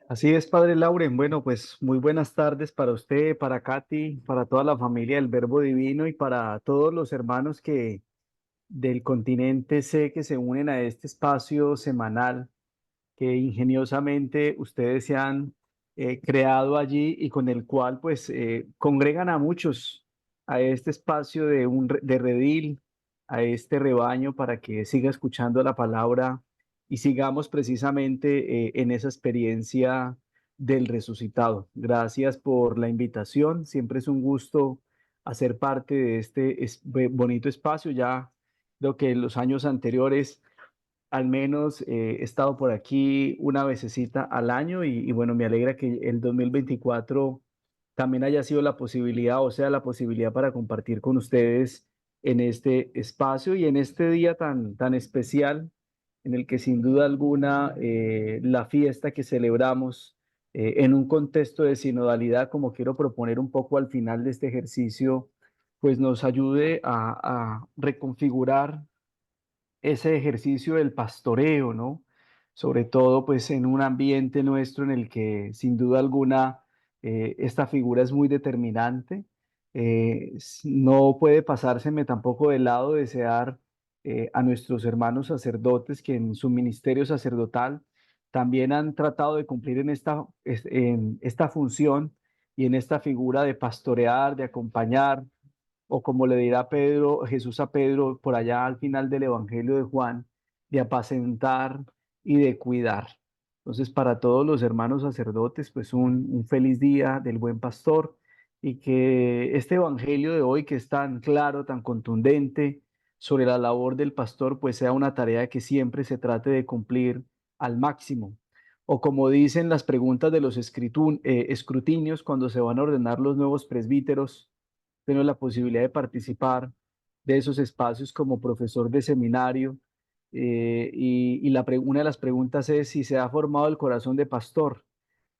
Así es, Padre Lauren. Bueno, pues muy buenas tardes para usted, para Katy, para toda la familia del Verbo Divino y para todos los hermanos que del continente sé que se unen a este espacio semanal que ingeniosamente ustedes se han creado allí y con el cual pues congregan a muchos a este espacio de redil, a este rebaño para que siga escuchando la palabra y sigamos precisamente en esa experiencia del resucitado. Gracias por la invitación. Siempre es un gusto hacer parte de este bonito espacio. Ya creo que en los años anteriores al menos he estado por aquí una vecesita al año y bueno, me alegra que el 2024 también haya sido la posibilidad, o sea, la posibilidad para compartir con ustedes en este espacio y en este día tan especial en el que sin duda alguna la fiesta que celebramos en un contexto de sinodalidad, como quiero proponer un poco al final de este ejercicio, pues nos ayude a reconfigurar ese ejercicio del pastoreo, ¿no? Sobre todo, pues en un ambiente nuestro en el que sin duda alguna esta figura es muy determinante. No puede pasárseme tampoco de lado desear a nuestros hermanos sacerdotes que en su ministerio sacerdotal también han tratado de cumplir en esta función y en esta figura de pastorear, de acompañar, o como le dirá Pedro, Jesús a Pedro por allá al final del Evangelio de Juan, de apacentar y de cuidar. Entonces, para todos los hermanos sacerdotes, pues un feliz día del buen pastor y que este Evangelio de hoy, que es tan claro, tan contundente sobre la labor del pastor, pues sea una tarea que siempre se trate de cumplir al máximo. O como dicen las preguntas de los escrutinios cuando se van a ordenar los nuevos presbíteros, tengo la posibilidad de participar de esos espacios como profesor de seminario. Una de las preguntas es si se ha formado el corazón de pastor.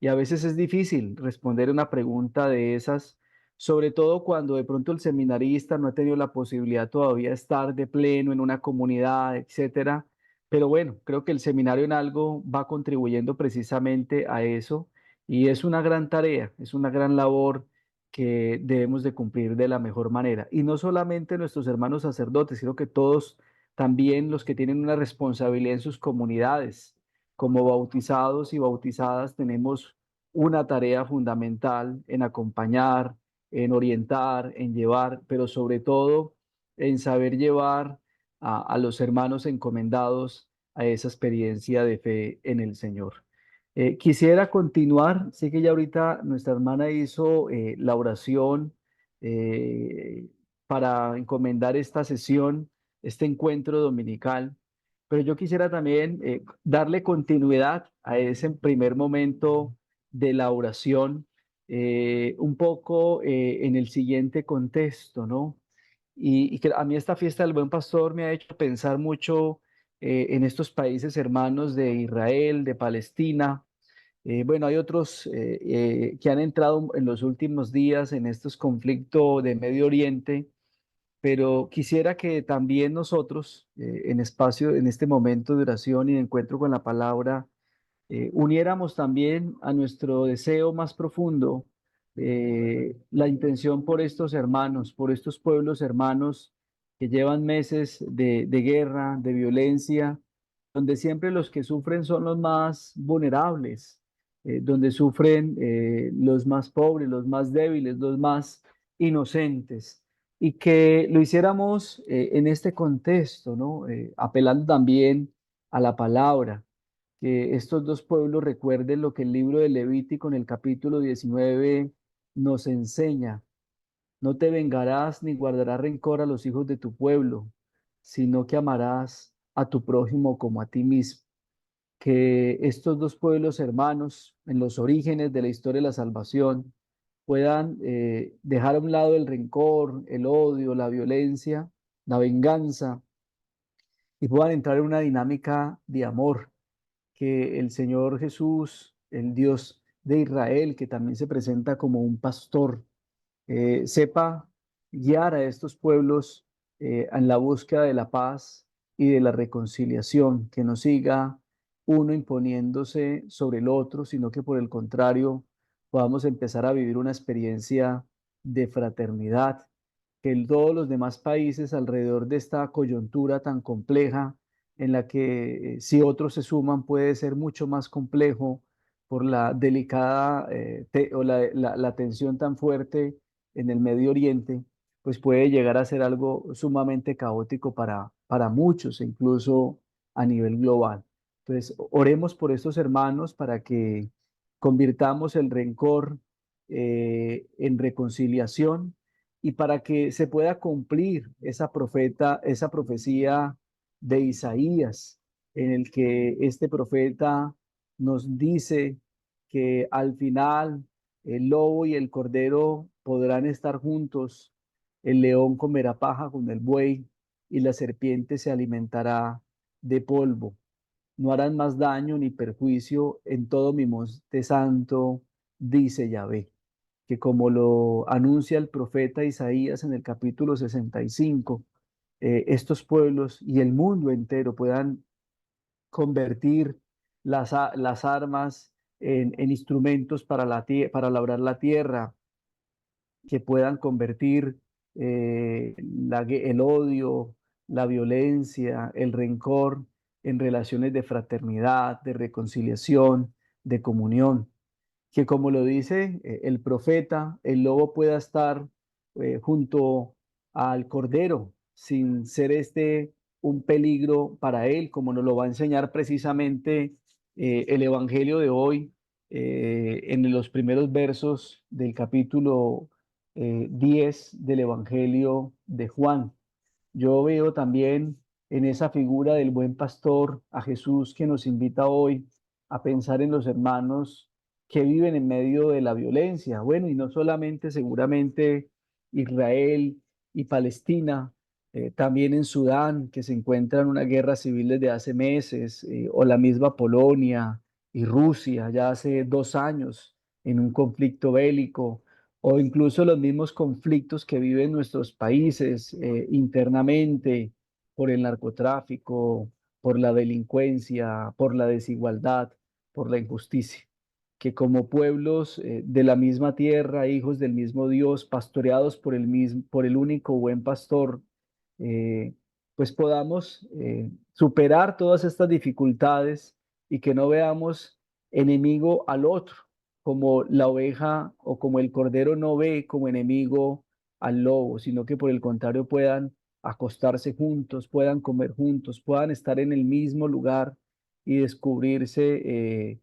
Y a veces es difícil responder una pregunta de esas, sobre todo cuando de pronto el seminarista no ha tenido la posibilidad todavía de estar de pleno en una comunidad, etcétera. Pero bueno, creo que el seminario en algo va contribuyendo precisamente a eso y es una gran tarea, es una gran labor que debemos de cumplir de la mejor manera. Y no solamente nuestros hermanos sacerdotes, sino que todos, también los que tienen una responsabilidad en sus comunidades. Como bautizados y bautizadas tenemos una tarea fundamental en acompañar, en orientar, en llevar, pero sobre todo en saber llevar a los hermanos encomendados a esa experiencia de fe en el Señor. Quisiera continuar, sé que ya ahorita nuestra hermana hizo la oración eh, para encomendar esta sesión, este encuentro dominical, pero yo quisiera también darle continuidad a ese primer momento de la oración, un poco en el siguiente contexto, ¿no? Y que a mí esta fiesta del Buen Pastor me ha hecho pensar mucho en estos países hermanos de Israel, de Palestina. Bueno, hay otros que han entrado en los últimos días en estos conflictos de Medio Oriente, pero quisiera que también nosotros, en este momento de oración y de encuentro con la palabra, uniéramos también a nuestro deseo más profundo la intención por estos hermanos, por estos pueblos hermanos que llevan meses de guerra, de violencia, donde siempre los que sufren son los más vulnerables, donde sufren los más pobres, los más débiles, los más inocentes, y que lo hiciéramos en este contexto, ¿no? Apelando también a la palabra, que estos dos pueblos recuerden lo que el libro de Levítico en el capítulo 19 nos enseña. No te vengarás ni guardarás rencor a los hijos de tu pueblo, sino que amarás a tu prójimo como a ti mismo. Que estos dos pueblos hermanos, en los orígenes de la historia de la salvación, puedan dejar a un lado el rencor, el odio, la violencia, la venganza, y puedan entrar en una dinámica de amor, que el Señor Jesús, el Dios de Israel, que también se presenta como un pastor, sepa guiar a estos pueblos en la búsqueda de la paz y de la reconciliación, que nos siga uno imponiéndose sobre el otro, sino que por el contrario podamos empezar a vivir una experiencia de fraternidad, que en todos los demás países alrededor de esta coyuntura tan compleja, en la que si otros se suman puede ser mucho más complejo por la delicada o la tensión tan fuerte en el Medio Oriente, pues puede llegar a ser algo sumamente caótico para muchos, e incluso a nivel global. Entonces, oremos por estos hermanos para que convirtamos el rencor en reconciliación y para que se pueda cumplir esa profecía de Isaías, en el que este profeta nos dice que al final el lobo y el cordero podrán estar juntos, el león comerá paja con el buey y la serpiente se alimentará de polvo. No harán más daño ni perjuicio en todo mi monte santo, dice Yahvé, que como lo anuncia el profeta Isaías en el capítulo 65, estos pueblos y el mundo entero puedan convertir las armas en instrumentos para labrar la tierra, que puedan convertir el odio, la violencia, el rencor en relaciones de fraternidad, de reconciliación, de comunión, que como lo dice el profeta, el lobo pueda estar junto al cordero sin ser este un peligro para él, como nos lo va a enseñar precisamente el Evangelio de hoy en los primeros versos del capítulo 10 del Evangelio de Juan. Yo veo también en esa figura del buen pastor a Jesús, que nos invita hoy a pensar en los hermanos que viven en medio de la violencia. Bueno, y no solamente seguramente Israel y Palestina, también en Sudán, que se encuentra en una guerra civil desde hace meses, o la misma Polonia y Rusia, ya hace 2 años en un conflicto bélico, o incluso los mismos conflictos que viven nuestros países internamente por el narcotráfico, por la delincuencia, por la desigualdad, por la injusticia. Que como pueblos de la misma tierra, hijos del mismo Dios, pastoreados por el único buen pastor, eh, pues podamos superar todas estas dificultades y que no veamos enemigo al otro, como la oveja o como el cordero no ve como enemigo al lobo, sino que por el contrario puedan acostarse juntos, puedan comer juntos, puedan estar en el mismo lugar y descubrirse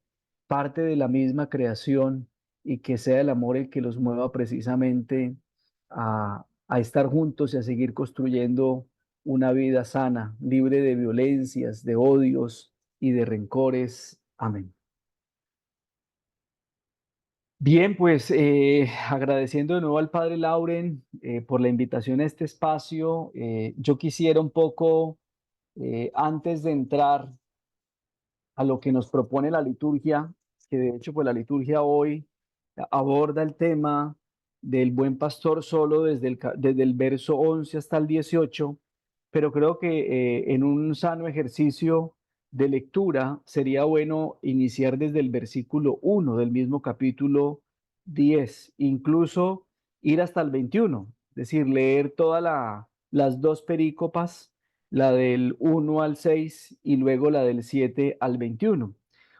parte de la misma creación, y que sea el amor el que los mueva precisamente a estar juntos y a seguir construyendo una vida sana, libre de violencias, de odios y de rencores. Amén. Bien, pues agradeciendo de nuevo al Padre Lauren por la invitación a este espacio, yo quisiera un poco, antes de entrar a lo que nos propone la liturgia, que de hecho pues la liturgia hoy aborda el tema del buen pastor solo desde el verso 11 hasta el 18, pero creo que en un sano ejercicio de lectura sería bueno iniciar desde el versículo 1 del mismo capítulo 10, incluso ir hasta el 21, es decir, leer todas las dos perícopas, la del 1 al 6 y luego la del 7 al 21.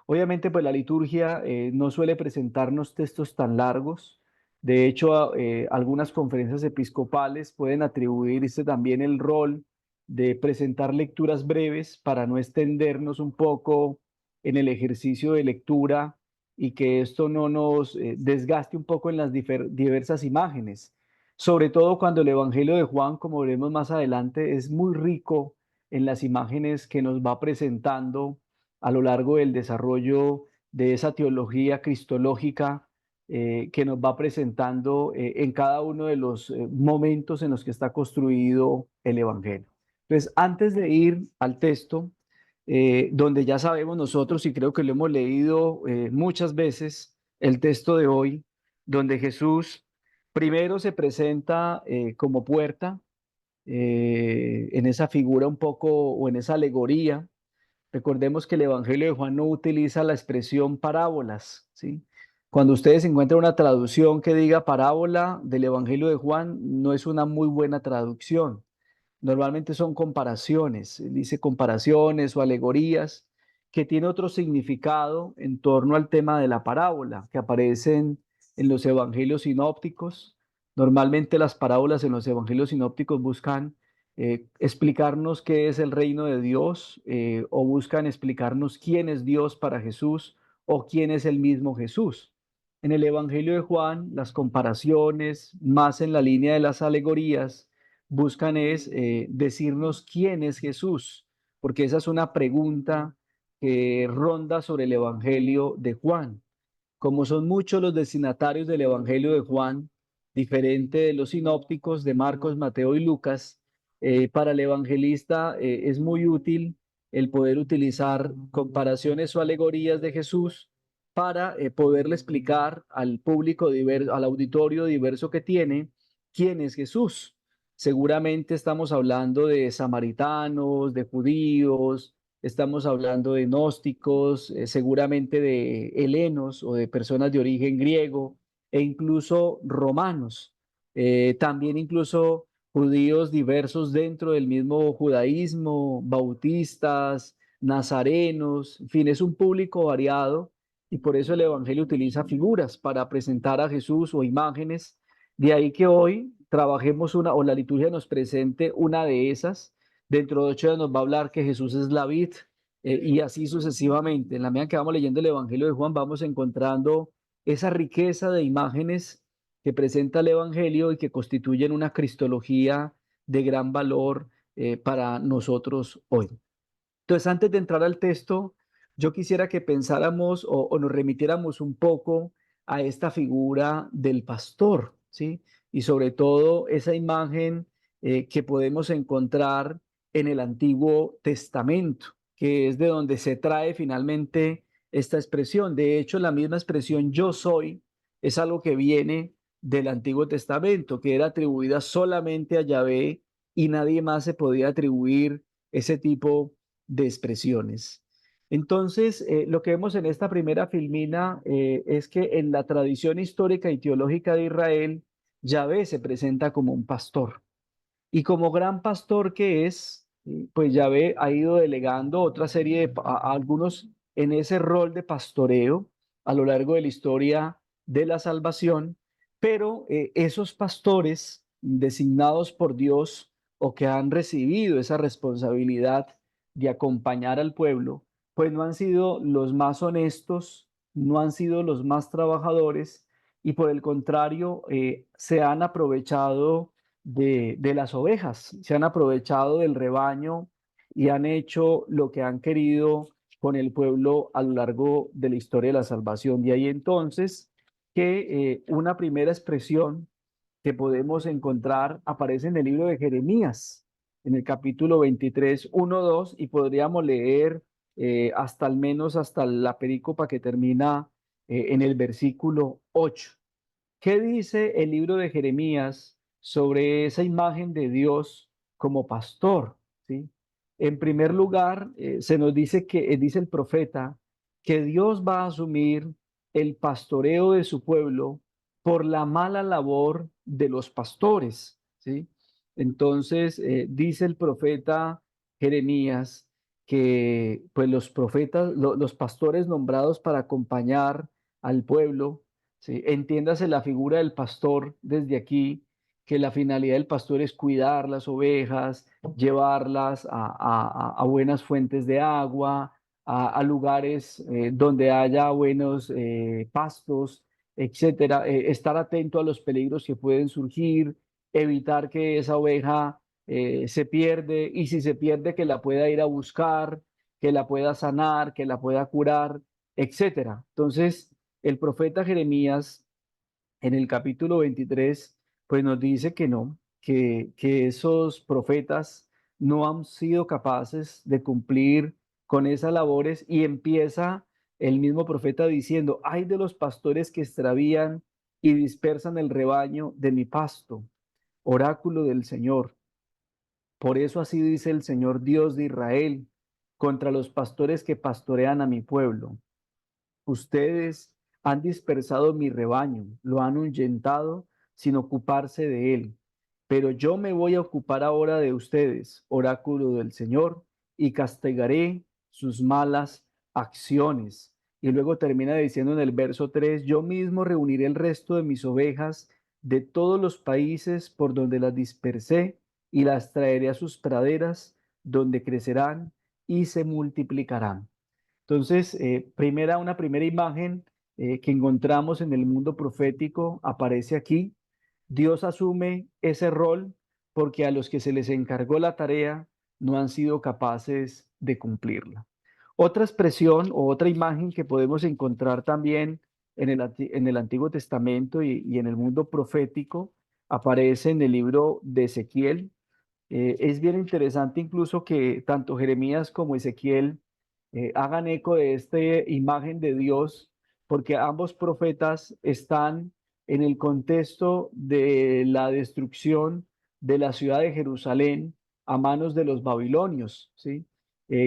Obviamente, pues la liturgia no suele presentarnos textos tan largos. De hecho, algunas conferencias episcopales pueden atribuirse también el rol de presentar lecturas breves para no extendernos un poco en el ejercicio de lectura y que esto no nos desgaste un poco en las diversas imágenes. Sobre todo cuando el Evangelio de Juan, como veremos más adelante, es muy rico en las imágenes que nos va presentando a lo largo del desarrollo de esa teología cristológica que nos va presentando en cada uno de los momentos en los que está construido el Evangelio. Entonces, antes de ir al texto, donde ya sabemos nosotros, y creo que lo hemos leído muchas veces, el texto de hoy, donde Jesús primero se presenta como puerta, en esa figura un poco o en esa alegoría, Recordemos que el Evangelio de Juan no utiliza la expresión parábolas, ¿sí? Cuando ustedes encuentran una traducción que diga parábola del Evangelio de Juan, no es una muy buena traducción. Normalmente son comparaciones, dice comparaciones o alegorías, que tiene otro significado en torno al tema de la parábola, que aparecen en los evangelios sinópticos. Normalmente las parábolas en los evangelios sinópticos buscan explicarnos qué es el reino de Dios, o buscan explicarnos quién es Dios para Jesús o quién es el mismo Jesús. En el Evangelio de Juan, las comparaciones, más en la línea de las alegorías, buscan es decirnos quién es Jesús, porque esa es una pregunta que ronda sobre el Evangelio de Juan. Como son muchos los destinatarios del Evangelio de Juan, diferente de los sinópticos de Marcos, Mateo y Lucas, para el evangelista es muy útil el poder utilizar comparaciones o alegorías de Jesús para poderle explicar al público diverso, al auditorio diverso que tiene, quién es Jesús. Seguramente estamos hablando de samaritanos, de judíos, estamos hablando de gnósticos, seguramente de helenos o de personas de origen griego e incluso romanos. También incluso judíos diversos dentro del mismo judaísmo, bautistas, nazarenos, en fin, es un público variado y por eso el Evangelio utiliza figuras para presentar a Jesús o imágenes. De ahí que hoy trabajemos una, o la liturgia nos presente una de esas. Dentro de 8 días nos va a hablar que Jesús es la vid, y así sucesivamente. En la medida que vamos leyendo el Evangelio de Juan, vamos encontrando esa riqueza de imágenes que presenta el Evangelio y que constituyen una cristología de gran valor para nosotros hoy. Entonces, antes de entrar al texto, yo quisiera que pensáramos o nos remitiéramos un poco a esta figura del pastor, ¿sí? Y sobre todo esa imagen que podemos encontrar en el Antiguo Testamento, que es de donde se trae finalmente esta expresión. De hecho, la misma expresión yo soy es algo que viene del Antiguo Testamento, que era atribuida solamente a Yahvé y nadie más se podía atribuir ese tipo de expresiones. Entonces, lo que vemos en esta primera filmina es que en la tradición histórica y teológica de Israel, Yahvé se presenta como un pastor. Y como gran pastor que es, pues Yahvé ha ido delegando otra serie de, a algunos en ese rol de pastoreo a lo largo de la historia de la salvación, pero esos pastores designados por Dios o que han recibido esa responsabilidad de acompañar al pueblo, pues no han sido los más honestos, no han sido los más trabajadores y por el contrario se han aprovechado de las ovejas, se han aprovechado del rebaño y han hecho lo que han querido con el pueblo a lo largo de la historia de la salvación. De ahí entonces que una primera expresión que podemos encontrar aparece en el libro de Jeremías, en el capítulo 23, 1, 2, y podríamos leer hasta al menos hasta la perícopa que termina en el versículo 8. ¿Qué dice el libro de Jeremías sobre esa imagen de Dios como pastor? ¿Sí? En primer lugar, se nos dice que, dice el profeta, que Dios va a asumir el pastoreo de su pueblo por la mala labor de los pastores. ¿Sí? Entonces, dice el profeta Jeremías que pues los profetas, los pastores nombrados para acompañar al pueblo. Sí, entiéndase la figura del pastor desde aquí, que la finalidad del pastor es cuidar las ovejas, llevarlas a buenas fuentes de agua, a lugares donde haya buenos pastos, etcétera, estar atento a los peligros que pueden surgir, evitar que esa oveja se pierde y si se pierde que la pueda ir a buscar, que la pueda sanar, que la pueda curar, etcétera. Entonces, el profeta Jeremías en el capítulo 23, pues nos dice que no, que esos profetas no han sido capaces de cumplir con esas labores y empieza el mismo profeta diciendo, ay de los pastores que extravían y dispersan el rebaño de mi pasto, oráculo del Señor. Por eso así dice el Señor Dios de Israel. contra los pastores que pastorean a mi pueblo. Ustedes han dispersado mi rebaño, lo han ahuyentado sin ocuparse de él. Pero yo me voy a ocupar ahora de ustedes, oráculo del Señor, y castigaré sus malas acciones. Y luego termina diciendo en el verso 3: yo mismo reuniré el resto de mis ovejas de todos los países por donde las dispersé y las traeré a sus praderas, donde crecerán y se multiplicarán. Entonces, una primera imagen que encontramos en el mundo profético aparece aquí. Dios asume ese rol porque a los que se les encargó la tarea no han sido capaces de cumplirla. Otra expresión o otra imagen que podemos encontrar también en el Antiguo Testamento y en el mundo profético aparece en el libro de Ezequiel. Es bien interesante incluso que tanto Jeremías como Ezequiel hagan eco de esta imagen de Dios, porque ambos profetas están en el contexto de la destrucción de la ciudad de Jerusalén a manos de los babilonios, ¿sí?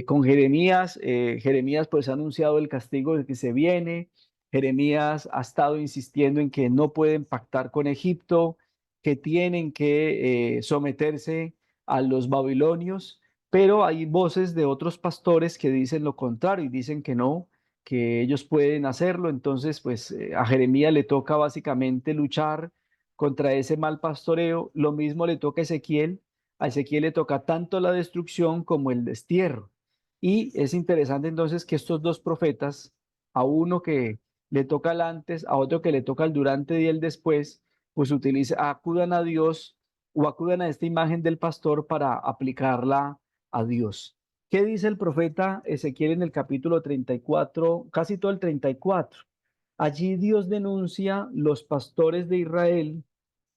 Con Jeremías, Jeremías pues ha anunciado el castigo de que se viene. Jeremías ha estado insistiendo en que no pueden pactar con Egipto, que tienen que someterse a los babilonios, pero hay voces de otros pastores que dicen lo contrario y dicen que no, que ellos pueden hacerlo. Entonces, pues a Jeremías le toca básicamente luchar contra ese mal pastoreo. Lo mismo le toca a Ezequiel. A Ezequiel le toca tanto la destrucción como el destierro. Y es interesante entonces que estos dos profetas, a uno que le toca el antes, a otro que le toca el durante y el después, pues acudan a Dios o acudan a esta imagen del pastor para aplicarla a Dios. ¿Qué dice el profeta Ezequiel en el capítulo 34, casi todo el 34? Allí Dios denuncia los pastores de Israel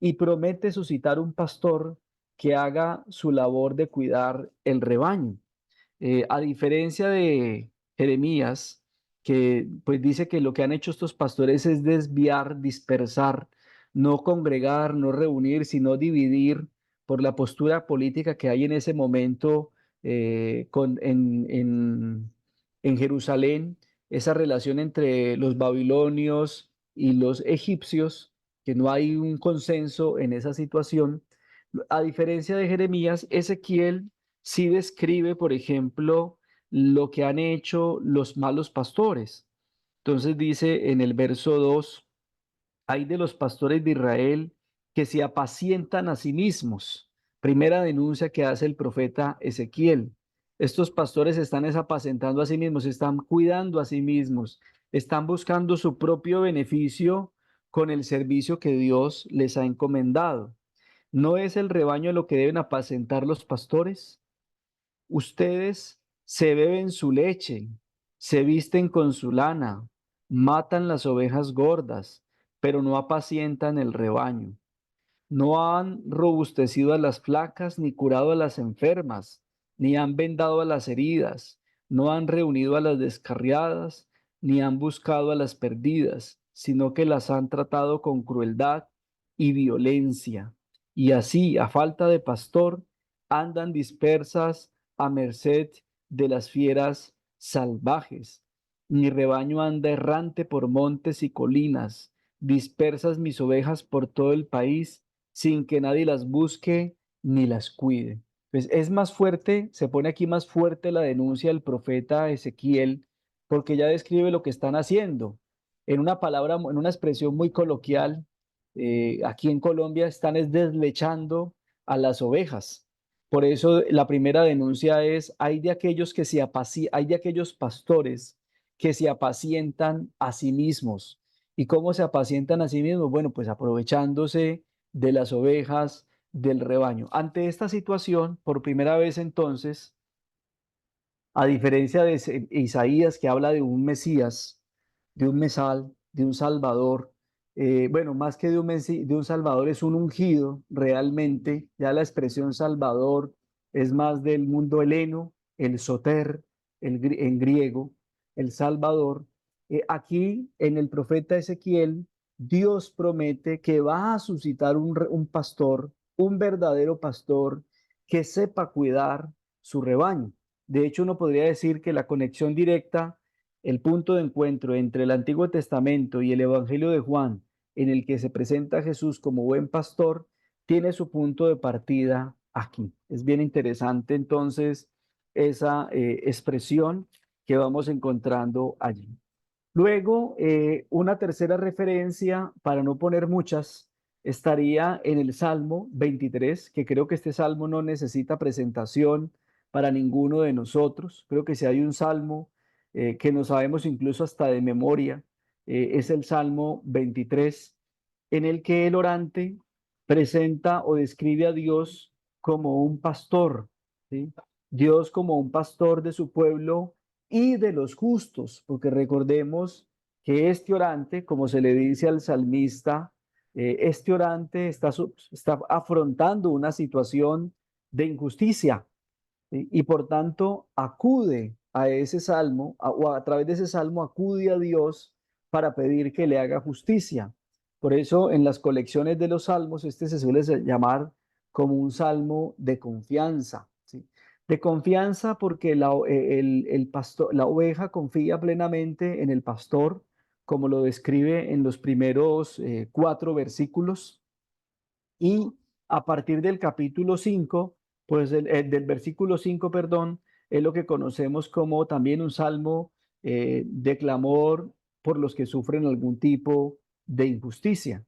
y promete suscitar un pastor que haga su labor de cuidar el rebaño. A diferencia de Jeremías, que pues dice que lo que han hecho estos pastores es desviar, dispersar, no congregar, no reunir, sino dividir por la postura política que hay en ese momento en Jerusalén, esa relación entre los babilonios y los egipcios, que no hay un consenso en esa situación. A diferencia de Jeremías, Ezequiel sí describe, por ejemplo, lo que han hecho los malos pastores. Entonces dice en el verso 2: hay de los pastores de Israel que se apacientan a sí mismos. Primera denuncia que hace el profeta Ezequiel. Estos pastores están apacentando a sí mismos, están cuidando a sí mismos, están buscando su propio beneficio con el servicio que Dios les ha encomendado. ¿No es el rebaño lo que deben apacentar los pastores? Ustedes se beben su leche, se visten con su lana, matan las ovejas gordas, pero no apacientan el rebaño. No han robustecido a las flacas, ni curado a las enfermas, ni han vendado a las heridas, no han reunido a las descarriadas, ni han buscado a las perdidas, sino que las han tratado con crueldad y violencia. Y así, a falta de pastor, andan dispersas a merced de las fieras salvajes. Mi rebaño anda errante por montes y colinas, dispersas mis ovejas por todo el país sin que nadie las busque ni las cuide. Pues es más fuerte, se pone aquí más fuerte la denuncia del profeta Ezequiel, porque ya describe lo que están haciendo. En una palabra, en una expresión muy coloquial, aquí en Colombia están deslechando a las ovejas. Por eso la primera denuncia es: hay de aquellos hay de aquellos pastores que se apacientan a sí mismos. ¿Y cómo se apacientan a sí mismos? Bueno, pues aprovechándose de las ovejas del rebaño. Ante esta situación, por primera vez entonces, a diferencia de Isaías, que habla de un Mesías, de un Mesal, de un Salvador, bueno, más que de un Salvador, es un ungido realmente. Ya la expresión Salvador es más del mundo heleno, el soter, en griego, el Salvador. Aquí en el profeta Ezequiel, Dios promete que va a suscitar un pastor, un verdadero pastor que sepa cuidar su rebaño. De hecho, uno podría decir que la conexión directa, el punto de encuentro entre el Antiguo Testamento y el Evangelio de Juan, en el que se presenta a Jesús como buen pastor, tiene su punto de partida aquí. Es bien interesante entonces esa expresión que vamos encontrando allí. Luego, una tercera referencia, para no poner muchas, estaría en el Salmo 23, que creo que este salmo no necesita presentación para ninguno de nosotros. Creo que si hay un salmo que no sabemos incluso hasta de memoria, es el Salmo 23, en el que el orante presenta o describe a Dios como un pastor, ¿sí? Dios como un pastor de su pueblo y de los justos, porque recordemos que este orante, como se le dice al salmista, este orante está afrontando una situación de injusticia, ¿sí? Y por tanto acude a ese salmo, o a través de ese salmo acude a Dios para pedir que le haga justicia. Por eso en las colecciones de los salmos, este se suele llamar como un salmo de confianza, ¿sí? De confianza porque el pastor, la oveja confía plenamente en el pastor, como lo describe en los primeros 4 versículos. Y a partir del capítulo 5, pues del versículo 5, perdón, es lo que conocemos como también un salmo de clamor por los que sufren algún tipo de injusticia.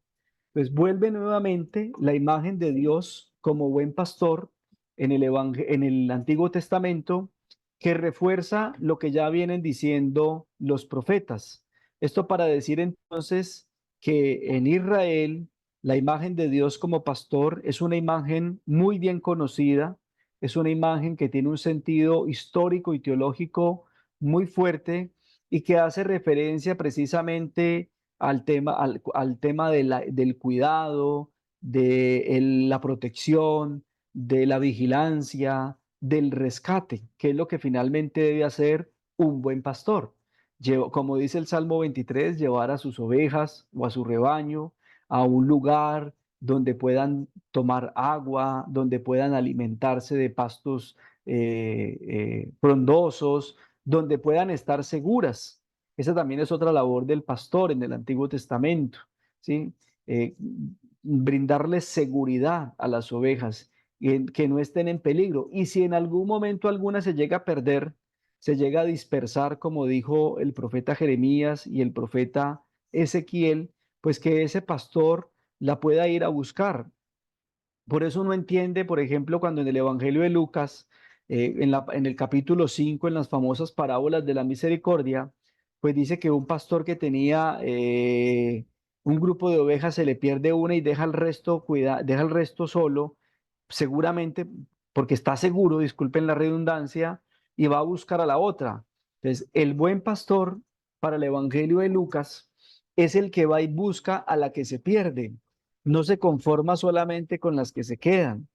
Pues vuelve nuevamente la imagen de Dios como buen pastor en el Antiguo Testamento, que refuerza lo que ya vienen diciendo los profetas. Esto para decir entonces que en Israel la imagen de Dios como pastor es una imagen muy bien conocida, es una imagen que tiene un sentido histórico y teológico muy fuerte y que hace referencia precisamente al tema del cuidado, de la protección, de la vigilancia, del rescate, que es lo que finalmente debe hacer un buen pastor. Como dice el Salmo 23, llevar a sus ovejas o a su rebaño a un lugar donde puedan tomar agua, donde puedan alimentarse de pastos frondosos, donde puedan estar seguras. Esa también es otra labor del pastor en el Antiguo Testamento, ¿sí? Eh, Brindarles seguridad a las ovejas, que no estén en peligro. Y si en algún momento alguna se llega a perder, se llega a dispersar, como dijo el profeta Jeremías y el profeta Ezequiel, pues que ese pastor la pueda ir a buscar. Por eso uno entiende, por ejemplo, cuando en el Evangelio de Lucas, en el capítulo 5, en las famosas parábolas de la misericordia, pues dice que un pastor que tenía un grupo de ovejas se le pierde una y deja el resto solo, seguramente porque está seguro, disculpen la redundancia, y va a buscar a la otra. Entonces, el buen pastor para el Evangelio de Lucas es el que va y busca a la que se pierde, no se conforma solamente con las que se quedan.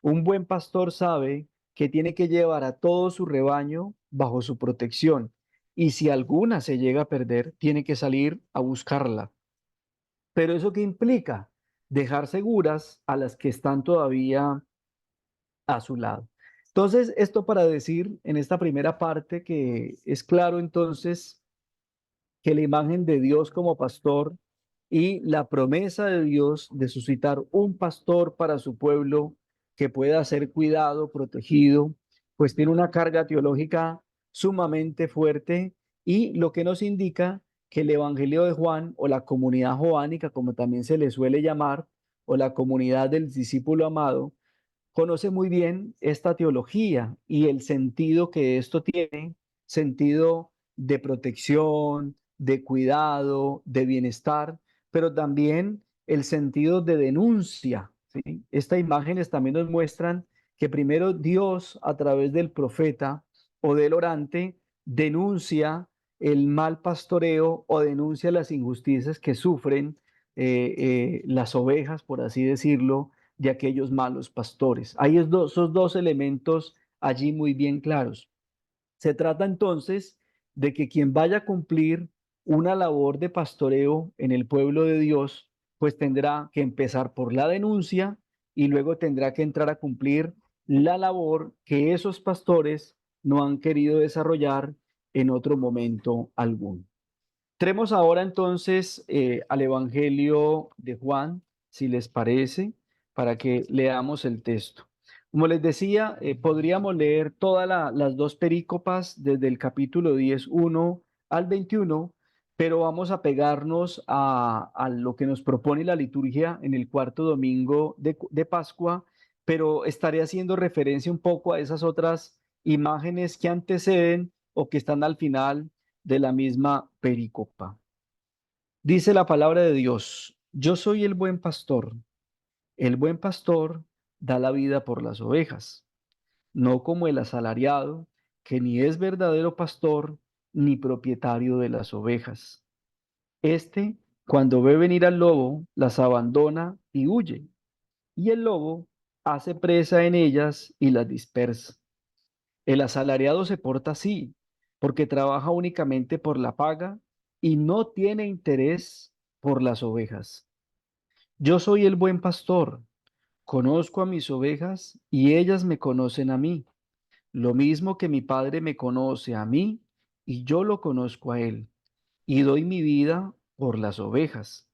Un buen pastor sabe que tiene que llevar a todo su rebaño bajo su protección y si alguna se llega a perder, tiene que salir a buscarla. Pero ¿eso qué implica? Dejar seguras a las que están todavía a su lado. Entonces, esto para decir en esta primera parte que es claro entonces que la imagen de Dios como pastor y la promesa de Dios de suscitar un pastor para su pueblo que pueda ser cuidado, protegido, pues tiene una carga teológica sumamente fuerte y lo que nos indica que el Evangelio de Juan o la comunidad joánica, como también se le suele llamar, o la comunidad del discípulo amado, conoce muy bien esta teología y el sentido que esto tiene, sentido de protección, de cuidado, de bienestar, pero también el sentido de denuncia, ¿sí? Estas imágenes también nos muestran que primero Dios a través del profeta o del orante denuncia el mal pastoreo o denuncia las injusticias que sufren las ovejas, por así decirlo, de aquellos malos pastores. Hay esos dos elementos allí muy bien claros. Se trata entonces de que quien vaya a cumplir una labor de pastoreo en el pueblo de Dios, pues tendrá que empezar por la denuncia y luego tendrá que entrar a cumplir la labor que esos pastores no han querido desarrollar en otro momento alguno. Entremos ahora entonces al Evangelio de Juan, si les parece, para que leamos el texto. Como les decía, podríamos leer todas las dos perícopas desde el capítulo 10:1 al 21, pero vamos a pegarnos a lo que nos propone la liturgia en el cuarto domingo de Pascua, pero estaré haciendo referencia un poco a esas otras imágenes que anteceden o que están al final de la misma perícopa. Dice la palabra de Dios: yo soy el buen pastor da la vida por las ovejas, no como el asalariado, que ni es verdadero pastor ni propietario de las ovejas. Este, cuando ve venir al lobo, las abandona y huye, y el lobo hace presa en ellas y las dispersa. El asalariado se porta así, porque trabaja únicamente por la paga y no tiene interés por las ovejas. Yo soy el buen pastor, conozco a mis ovejas y ellas me conocen a mí, lo mismo que mi Padre me conoce a mí y yo lo conozco a él, y doy mi vida por las ovejas.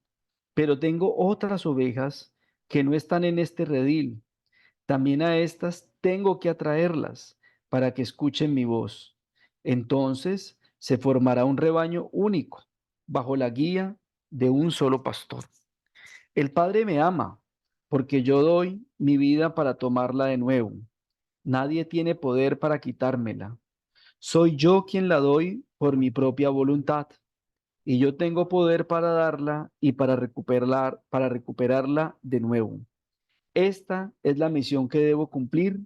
Pero tengo otras ovejas que no están en este redil. También a estas tengo que atraerlas para que escuchen mi voz. Entonces se formará un rebaño único bajo la guía de un solo pastor. El Padre me ama porque yo doy mi vida para tomarla de nuevo. Nadie tiene poder para quitármela. Soy yo quien la doy por mi propia voluntad, y yo tengo poder para darla y para recuperarla de nuevo. Esta es la misión que debo cumplir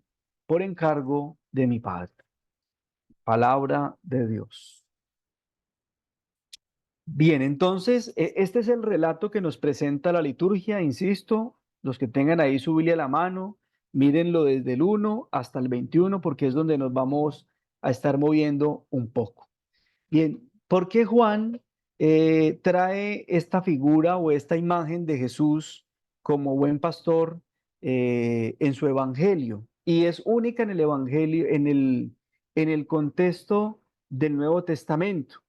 por encargo de mi Padre. Palabra de Dios. Bien, entonces, este es el relato que nos presenta la liturgia. Insisto, los que tengan ahí su Biblia a la mano, mírenlo desde el 1 hasta el 21, porque es donde nos vamos a estar moviendo un poco. Bien, ¿por qué Juan trae esta figura o esta imagen de Jesús como buen pastor en su evangelio? Y es única en el evangelio, en el contexto del Nuevo Testamento.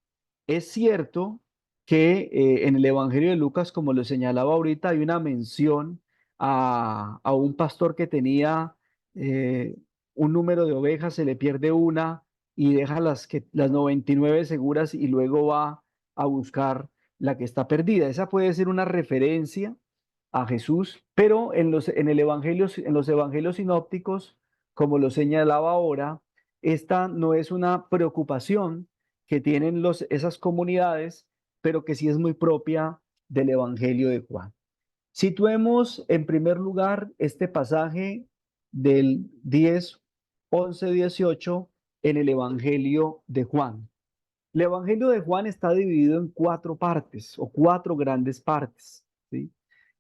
Es cierto que en el Evangelio de Lucas, como lo señalaba ahorita, hay una mención a un pastor que tenía eh, un número de ovejas, se le pierde una y deja las 99 seguras y luego va a buscar la que está perdida. Esa puede ser una referencia a Jesús, pero en los evangelios sinópticos, como lo señalaba ahora, esta no es una preocupación que tienen esas comunidades, pero que sí es muy propia del Evangelio de Juan. Situemos en primer lugar este pasaje del 10, 11, 18 en el Evangelio de Juan. El Evangelio de Juan está dividido en cuatro partes o cuatro grandes partes, ¿sí?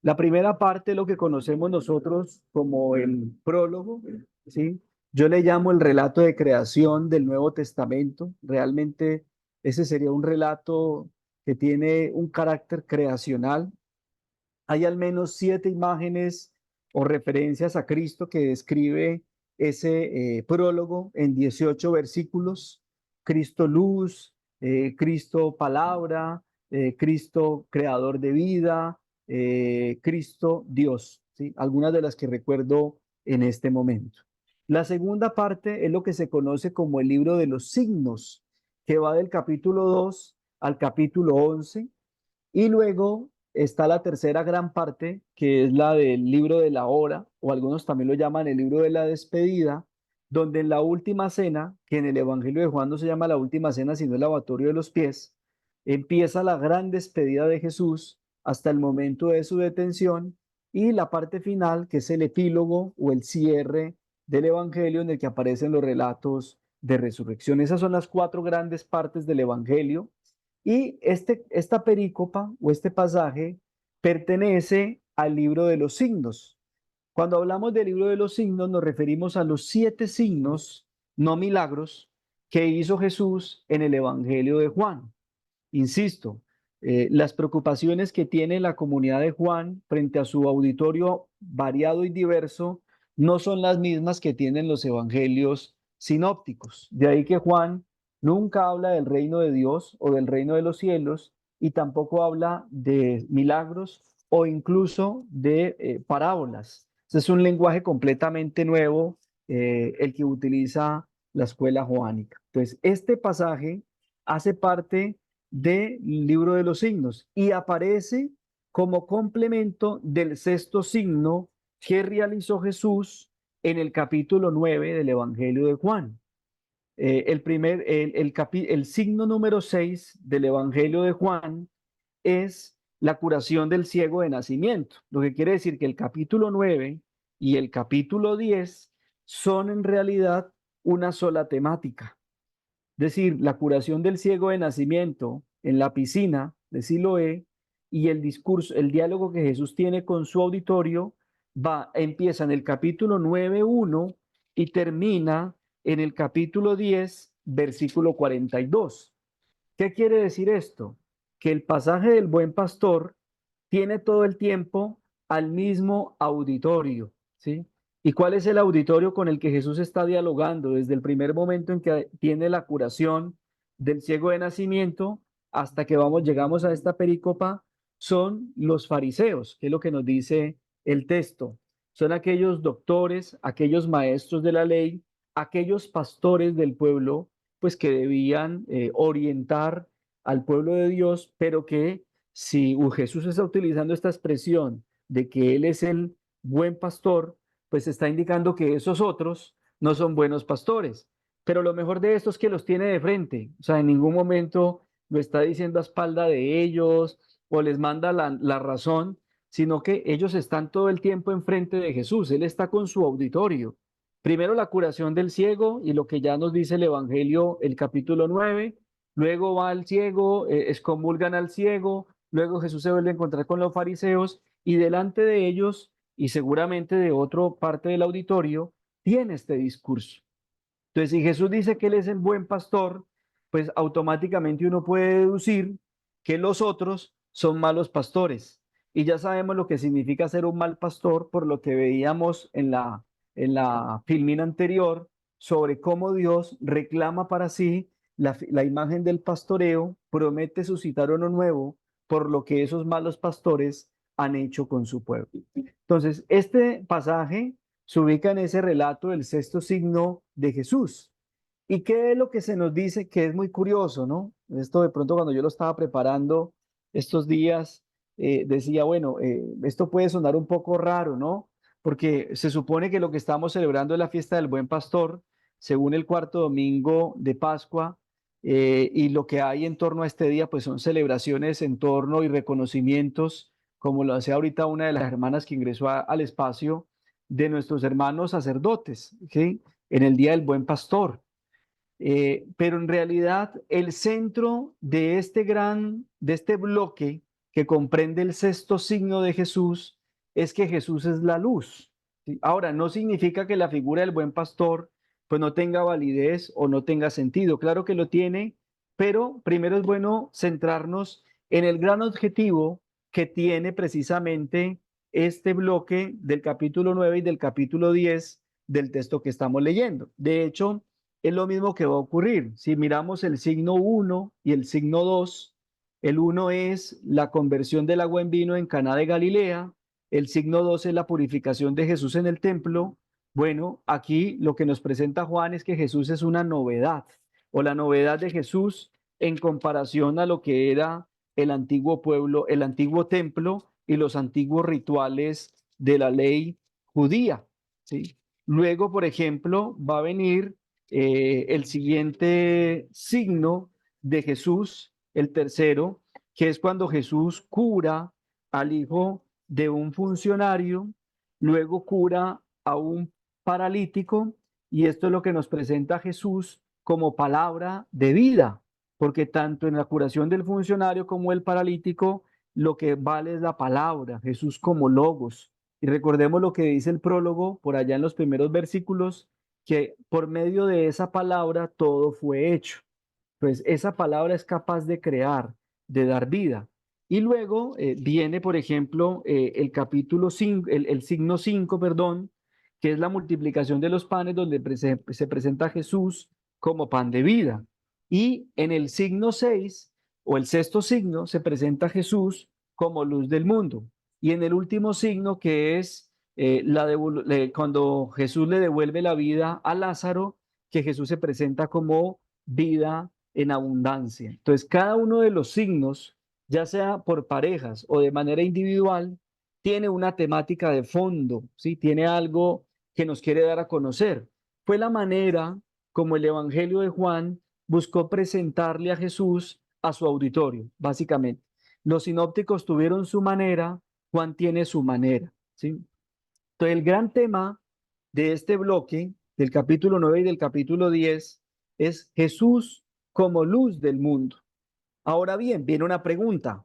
La primera parte es lo que conocemos nosotros como el prólogo, ¿sí? Yo le llamo el relato de creación del Nuevo Testamento. Realmente ese sería un relato que tiene un carácter creacional. Hay al menos 7 imágenes o referencias a Cristo que describe ese prólogo en 18 versículos. Cristo luz, Cristo palabra, Cristo creador de vida, Cristo Dios, ¿sí? Algunas de las que recuerdo en este momento. La segunda parte es lo que se conoce como el libro de los signos, que va del capítulo 2 al capítulo 11, y luego está la tercera gran parte, que es la del libro de la hora, o algunos también lo llaman el libro de la despedida, donde en la última cena, que en el Evangelio de Juan no se llama la última cena, sino el lavatorio de los pies, empieza la gran despedida de Jesús hasta el momento de su detención, y la parte final, que es el epílogo o el cierre del Evangelio en el que aparecen los relatos de resurrección. Esas son las cuatro grandes partes del Evangelio, y esta perícopa o este pasaje pertenece al libro de los signos. Cuando hablamos del libro de los signos, nos referimos a los 7 signos, no milagros, que hizo Jesús en el Evangelio de Juan. Insisto, las preocupaciones que tiene la comunidad de Juan frente a su auditorio variado y diverso no son las mismas que tienen los evangelios sinópticos. De ahí que Juan nunca habla del reino de Dios o del reino de los cielos y tampoco habla de milagros o incluso de parábolas. Ese es un lenguaje completamente nuevo, el que utiliza la escuela joánica. Entonces, este pasaje hace parte del libro de los signos y aparece como complemento del sexto signo que realizó Jesús en el capítulo 9 del Evangelio de Juan. El signo número 6 del Evangelio de Juan es la curación del ciego de nacimiento, lo que quiere decir que el capítulo 9 y el capítulo 10 son en realidad una sola temática. Es decir, la curación del ciego de nacimiento en la piscina de Siloé y el discurso, el diálogo que Jesús tiene con su auditorio, empieza en el capítulo 9:1 y termina en el capítulo 10, versículo 42. ¿Qué quiere decir esto? Que el pasaje del buen pastor tiene todo el tiempo al mismo auditorio, ¿sí? ¿Y cuál es el auditorio con el que Jesús está dialogando desde el primer momento en que tiene la curación del ciego de nacimiento hasta que llegamos a esta perícopa? Son los fariseos, que es lo que nos dice el texto. Son aquellos doctores, aquellos maestros de la ley, aquellos pastores del pueblo, pues que debían orientar al pueblo de Dios, pero que si Jesús está utilizando esta expresión de que Él es el buen pastor, pues está indicando que esos otros no son buenos pastores. Pero lo mejor de esto es que los tiene de frente, o sea, en ningún momento lo está diciendo a espalda de ellos o les manda la razón, sino que ellos están todo el tiempo enfrente de Jesús, Él está con su auditorio. Primero la curación del ciego y lo que ya nos dice el Evangelio, el capítulo 9. Luego va al ciego, excomulgan al ciego, luego Jesús se vuelve a encontrar con los fariseos y delante de ellos y seguramente de otra parte del auditorio tiene este discurso. Entonces, si Jesús dice que Él es el buen pastor, pues automáticamente uno puede deducir que los otros son malos pastores. Y ya sabemos lo que significa ser un mal pastor por lo que veíamos en la filmina anterior sobre cómo Dios reclama para sí la imagen del pastoreo, promete suscitar uno nuevo por lo que esos malos pastores han hecho con su pueblo. Entonces, este pasaje se ubica en ese relato del sexto signo de Jesús. ¿Y qué es lo que se nos dice que es muy curioso, ¿no? Esto de pronto cuando yo lo estaba preparando estos días, decía, bueno, esto puede sonar un poco raro, ¿no? Porque se supone que lo que estamos celebrando es la fiesta del Buen Pastor, según el cuarto domingo de Pascua, y lo que hay en torno a este día, pues son celebraciones en torno y reconocimientos, como lo hace ahorita una de las hermanas que ingresó al espacio, de nuestros hermanos sacerdotes, ¿sí? En el Día del Buen Pastor. Pero en realidad el centro de este bloque que comprende el sexto signo de Jesús es que Jesús es la luz. ¿Sí? Ahora, no significa que la figura del buen pastor pues no tenga validez o no tenga sentido. Claro que lo tiene, pero primero es bueno centrarnos en el gran objetivo que tiene precisamente este bloque del capítulo 9 y del capítulo 10 del texto que estamos leyendo. De hecho, es lo mismo que va a ocurrir. Si miramos el signo 1 y el signo 2, el 1 es la conversión del agua en vino en Caná de Galilea, el signo 2 es la purificación de Jesús en el templo. Bueno, aquí lo que nos presenta Juan es que Jesús es una novedad, o la novedad de Jesús en comparación a lo que era el antiguo pueblo, el antiguo templo y los antiguos rituales de la ley judía, ¿sí? Luego, por ejemplo, va a venir el siguiente signo de Jesús, el tercero, que es cuando Jesús cura al hijo de un funcionario, luego cura a un paralítico, y esto es lo que nos presenta Jesús como palabra de vida, porque tanto en la curación del funcionario como el paralítico, lo que vale es la palabra, Jesús como logos. Y recordemos lo que dice el prólogo por allá en los primeros versículos, que por medio de esa palabra todo fue hecho. Pues esa palabra es capaz de crear, de dar vida. Y luego viene, por ejemplo, el capítulo 5, el signo 5, perdón, que es la multiplicación de los panes, donde se presenta Jesús como pan de vida. Y en el signo 6 o el sexto signo se presenta Jesús como luz del mundo. Y en el último signo, que es cuando Jesús le devuelve la vida a Lázaro, que Jesús se presenta como vida en abundancia. Entonces, cada uno de los signos, ya sea por parejas o de manera individual, tiene una temática de fondo, ¿sí? Tiene algo que nos quiere dar a conocer. Fue la manera como el Evangelio de Juan buscó presentarle a Jesús a su auditorio, básicamente. Los sinópticos tuvieron su manera, Juan tiene su manera, ¿sí? Entonces, el gran tema de este bloque, del capítulo 9 y del capítulo 10, es Jesús como luz del mundo. Ahora bien, viene una pregunta,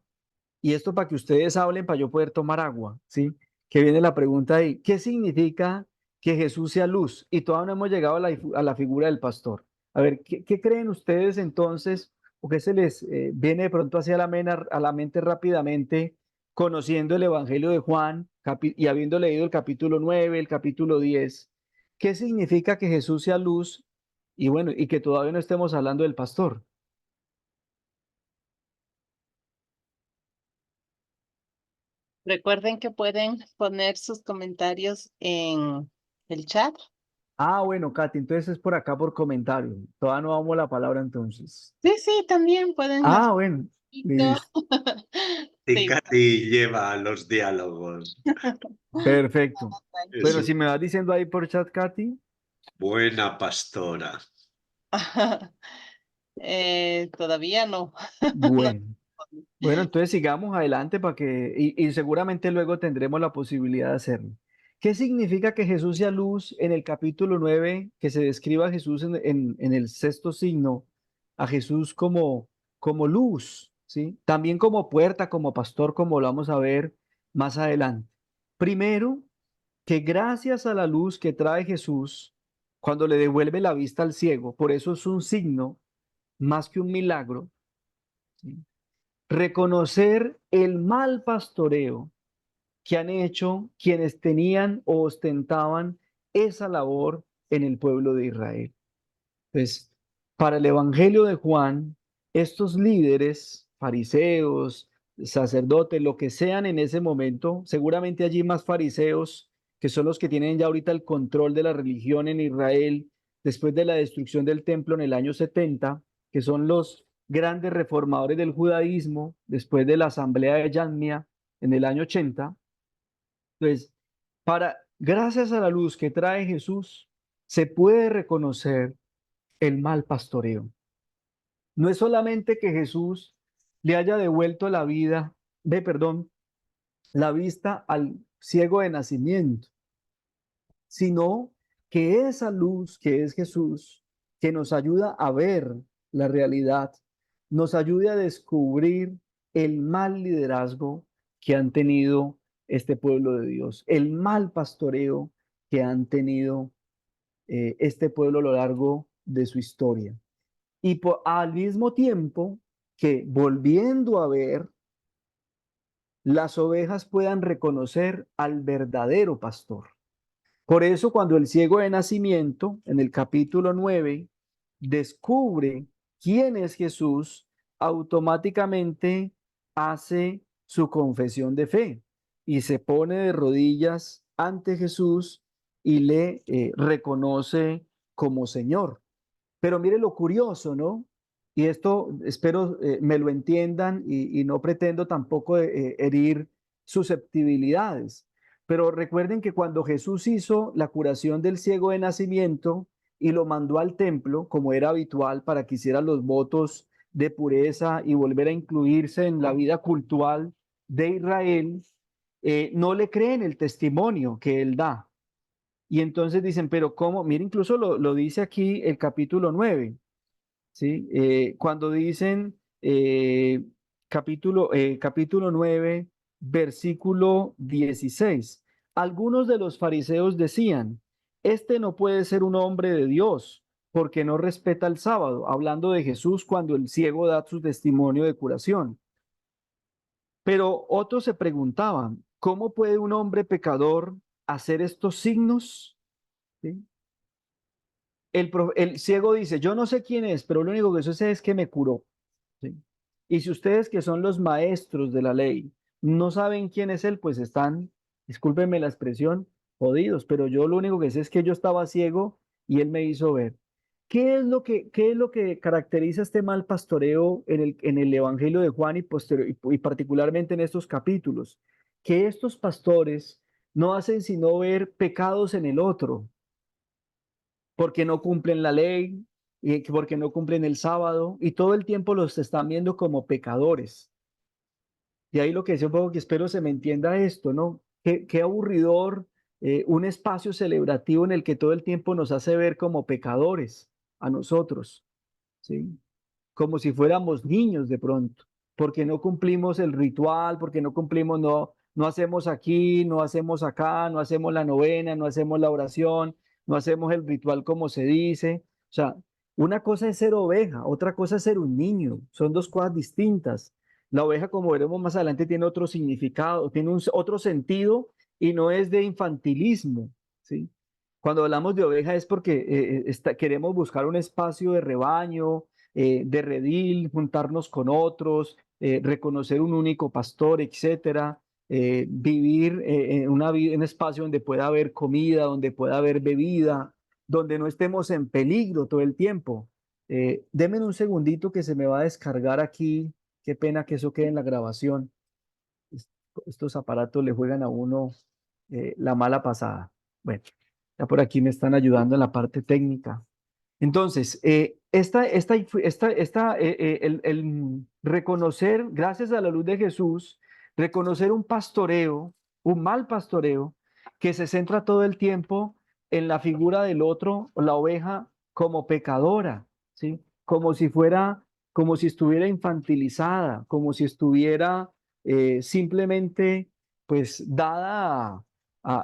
y esto para que ustedes hablen, para yo poder tomar agua, ¿sí? Que viene la pregunta ahí, ¿qué significa que Jesús sea luz? Y todavía no hemos llegado a la figura del pastor. A ver, ¿qué creen ustedes entonces, o qué se les viene de pronto hacia a la mente rápidamente, conociendo el Evangelio de Juan y habiendo leído el capítulo 9, el capítulo 10? ¿Qué significa que Jesús sea luz? Y bueno, y que todavía no estemos hablando del pastor. Recuerden que pueden poner sus comentarios en el chat. Ah, bueno, Katy, entonces es por acá por comentario. Todavía no damos la palabra entonces. Sí, sí, también pueden Ah, hacerlo. bueno, listo. Y Sí, Katy lleva los diálogos. Perfecto. Es Bueno, un si me vas diciendo ahí por chat, Katy. buena pastora. Todavía no. No. Bueno. Bueno, entonces sigamos adelante para y seguramente luego tendremos la posibilidad de hacerlo. ¿Qué significa que Jesús sea luz en el capítulo 9, que se describa a Jesús en el sexto signo, a Jesús como luz, ¿sí? También como puerta, como pastor, como lo vamos a ver más adelante. Primero, que gracias a la luz que trae Jesús, cuando le devuelve la vista al ciego, por eso es un signo más que un milagro, ¿sí? Reconocer el mal pastoreo que han hecho quienes tenían o ostentaban esa labor en el pueblo de Israel. Pues para el Evangelio de Juan, estos líderes, fariseos, sacerdotes, lo que sean en ese momento, seguramente allí más fariseos, que son los que tienen ya ahorita el control de la religión en Israel, después de la destrucción del templo en el año 70, que son los grandes reformadores del judaísmo, después de la asamblea de Yadmia en el año 80. Pues gracias a la luz que trae Jesús, se puede reconocer el mal pastoreo. No es solamente que Jesús le haya devuelto la vista al ciego de nacimiento, sino que esa luz que es Jesús, que nos ayuda a ver la realidad, nos ayude a descubrir el mal liderazgo que han tenido este pueblo de Dios, el mal pastoreo que han tenido este pueblo a lo largo de su historia. Y al mismo tiempo que volviendo a ver, las ovejas puedan reconocer al verdadero pastor. Por eso cuando el ciego de nacimiento, en el capítulo 9 descubre quién es Jesús, automáticamente hace su confesión de fe y se pone de rodillas ante Jesús y le reconoce como Señor. Pero mire lo curioso, ¿no? Y esto espero me lo entiendan y no pretendo tampoco herir susceptibilidades. Pero recuerden que cuando Jesús hizo la curación del ciego de nacimiento y lo mandó al templo, como era habitual para que hiciera los votos de pureza y volver a incluirse en la vida cultural de Israel, no le creen el testimonio que él da. Y entonces dicen, pero ¿cómo? Mira, incluso lo dice aquí el capítulo 9, ¿sí? Cuando dicen capítulo 9, versículo 16, algunos de los fariseos decían, este no puede ser un hombre de Dios porque no respeta el sábado, hablando de Jesús cuando el ciego da su testimonio de curación. Pero otros se preguntaban, ¿cómo puede un hombre pecador hacer estos signos? ¿sí? El ciego dice, yo no sé quién es, pero lo único que yo sé es que me curó, ¿sí? Y si ustedes que son los maestros de la ley no saben quién es él, pues están, discúlpenme la expresión, jodidos, pero yo lo único que sé es que yo estaba ciego y él me hizo ver. Qué es lo que caracteriza este mal pastoreo en el Evangelio de Juan y particularmente en estos capítulos? Que estos pastores no hacen sino ver pecados en el otro, porque no cumplen la ley, y porque no cumplen el sábado, y todo el tiempo los están viendo como pecadores. Y ahí lo que decía un poco que espero se me entienda esto, ¿no? Qué aburridor un espacio celebrativo en el que todo el tiempo nos hace ver como pecadores a nosotros, ¿sí? Como si fuéramos niños de pronto, porque no cumplimos el ritual, porque no cumplimos, no hacemos aquí, no hacemos acá, no hacemos la novena, no hacemos la oración, no hacemos el ritual como se dice. O sea, una cosa es ser oveja, otra cosa es ser un niño, son dos cosas distintas. La oveja, como veremos más adelante, tiene otro significado, tiene otro sentido y no es de infantilismo, ¿sí? Cuando hablamos de oveja es porque queremos buscar un espacio de rebaño, de redil, juntarnos con otros, reconocer un único pastor, etcétera, vivir en un espacio donde pueda haber comida, donde pueda haber bebida, donde no estemos en peligro todo el tiempo. Denme un segundito que se me va a descargar aquí. Qué pena que eso quede en la grabación. Estos aparatos le juegan a uno la mala pasada. Bueno, ya por aquí me están ayudando en la parte técnica. Entonces, el reconocer, gracias a la luz de Jesús, reconocer un pastoreo, un mal pastoreo, que se centra todo el tiempo en la figura del otro, o la oveja, como pecadora, ¿sí? Como si fuera, como si estuviera infantilizada, como si estuviera simplemente, pues, dada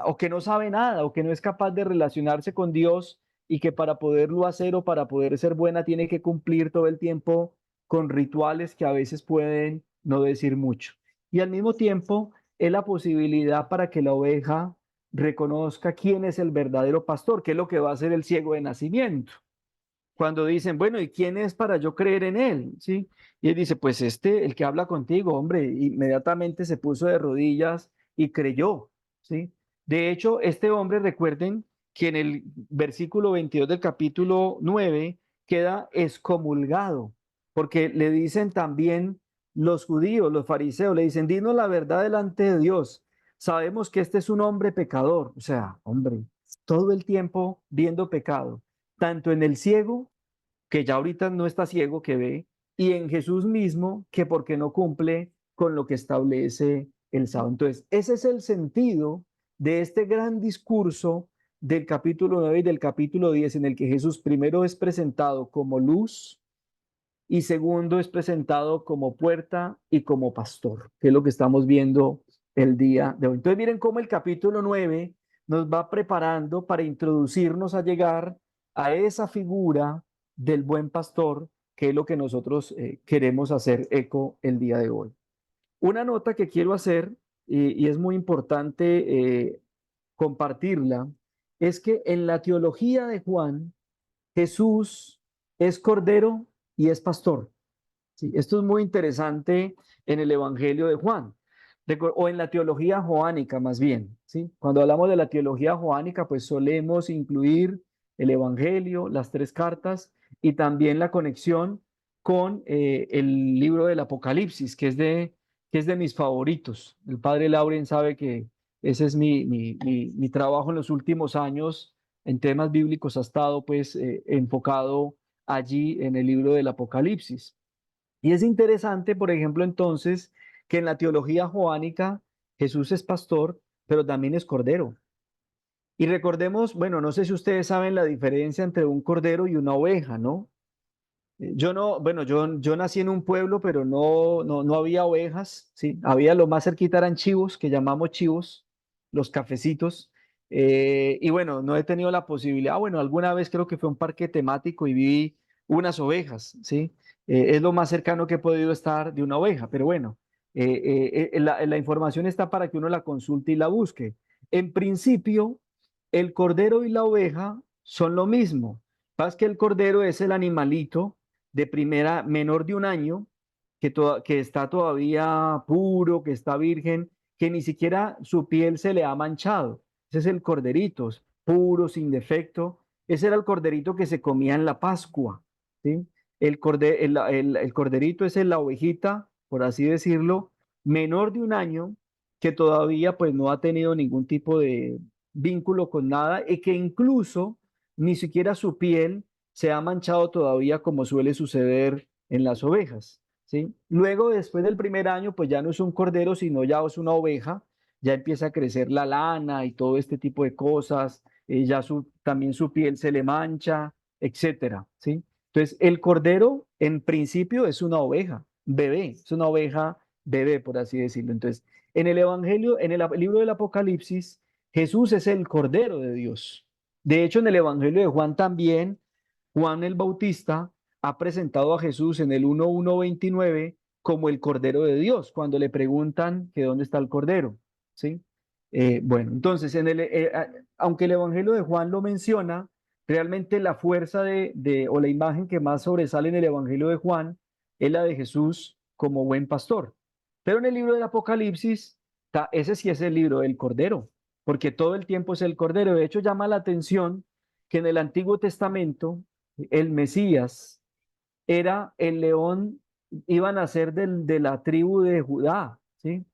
o que no sabe nada, o que no es capaz de relacionarse con Dios y que para poderlo hacer o para poder ser buena tiene que cumplir todo el tiempo con rituales que a veces pueden no decir mucho. Y al mismo tiempo es la posibilidad para que la oveja reconozca quién es el verdadero pastor, que es lo que va a hacer el ciego de nacimiento. Cuando dicen, bueno, ¿y quién es para yo creer en él? ¿Sí? Y él dice, pues el que habla contigo, hombre, inmediatamente se puso de rodillas y creyó, ¿sí? De hecho, este hombre, recuerden que en el versículo 22 del capítulo 9 queda excomulgado, porque le dicen también los judíos, los fariseos, le dicen, dinos la verdad delante de Dios. Sabemos que este es un hombre pecador, o sea, hombre, todo el tiempo viendo pecado tanto en el ciego, que ya ahorita no está ciego, que ve, y en Jesús mismo, que porque no cumple con lo que establece el sábado. Entonces, ese es el sentido de este gran discurso del capítulo 9 y del capítulo 10, en el que Jesús primero es presentado como luz y segundo es presentado como puerta y como pastor, que es lo que estamos viendo el día de hoy. Entonces, miren cómo el capítulo 9 nos va preparando para introducirnos a llegar a esa figura del buen pastor, que es lo que nosotros queremos hacer eco el día de hoy. Una nota que quiero hacer, y es muy importante compartirla, es que en la teología de Juan, Jesús es cordero y es pastor. Sí, esto es muy interesante en el Evangelio de Juan, o en la teología joánica más bien, ¿sí? Cuando hablamos de la teología joánica, pues solemos incluir el Evangelio, las tres cartas y también la conexión con el libro del Apocalipsis, que es de mis favoritos. El padre Lauren sabe que ese es mi trabajo en los últimos años en temas bíblicos, ha estado pues enfocado allí en el libro del Apocalipsis. Y es interesante, por ejemplo, entonces, que en la teología joánica Jesús es pastor, pero también es cordero. Y recordemos, bueno, no sé si ustedes saben la diferencia entre un cordero y una oveja, ¿no? Yo no, bueno, yo nací en un pueblo, pero no había ovejas, ¿sí? Había lo más cerquita eran chivos, que llamamos chivos, los cafecitos. Y bueno, no he tenido la posibilidad, bueno, alguna vez creo que fue un parque temático y vi unas ovejas, ¿sí? Es lo más cercano que he podido estar de una oveja, pero bueno, la información está para que uno la consulte y la busque. En principio, El cordero y la oveja son lo mismo. Pasa que el cordero es el animalito de primera, menor de un año, que está todavía puro, que está virgen, que ni siquiera su piel se le ha manchado. Ese es el corderito, puro, sin defecto. Ese era el corderito que se comía en la Pascua, ¿sí? El corderito es la ovejita, por así decirlo, menor de un año, que todavía pues no ha tenido ningún tipo de vínculo con nada y que incluso ni siquiera su piel se ha manchado todavía como suele suceder en las ovejas, ¿sí? Luego, después del primer año, pues ya no es un cordero, sino ya es una oveja, ya empieza a crecer la lana y todo este tipo de cosas, también su piel se le mancha, etcétera, ¿sí? Entonces, el cordero en principio es una oveja, bebé, es una oveja bebé, por así decirlo. Entonces, en el Evangelio, en el libro del Apocalipsis, Jesús es el Cordero de Dios. De hecho, en el Evangelio de Juan también, Juan el Bautista ha presentado a Jesús en el 1:1:29 como el Cordero de Dios, cuando le preguntan que dónde está el Cordero, ¿sí? Bueno, entonces, aunque el Evangelio de Juan lo menciona, realmente la fuerza o la imagen que más sobresale en el Evangelio de Juan es la de Jesús como buen pastor. Pero en el libro del Apocalipsis, ese sí es el libro del Cordero, porque todo el tiempo es el Cordero. De hecho, llama la atención que en el Antiguo Testamento, el Mesías era el león, iban a ser de la tribu de Judá, ¿sí?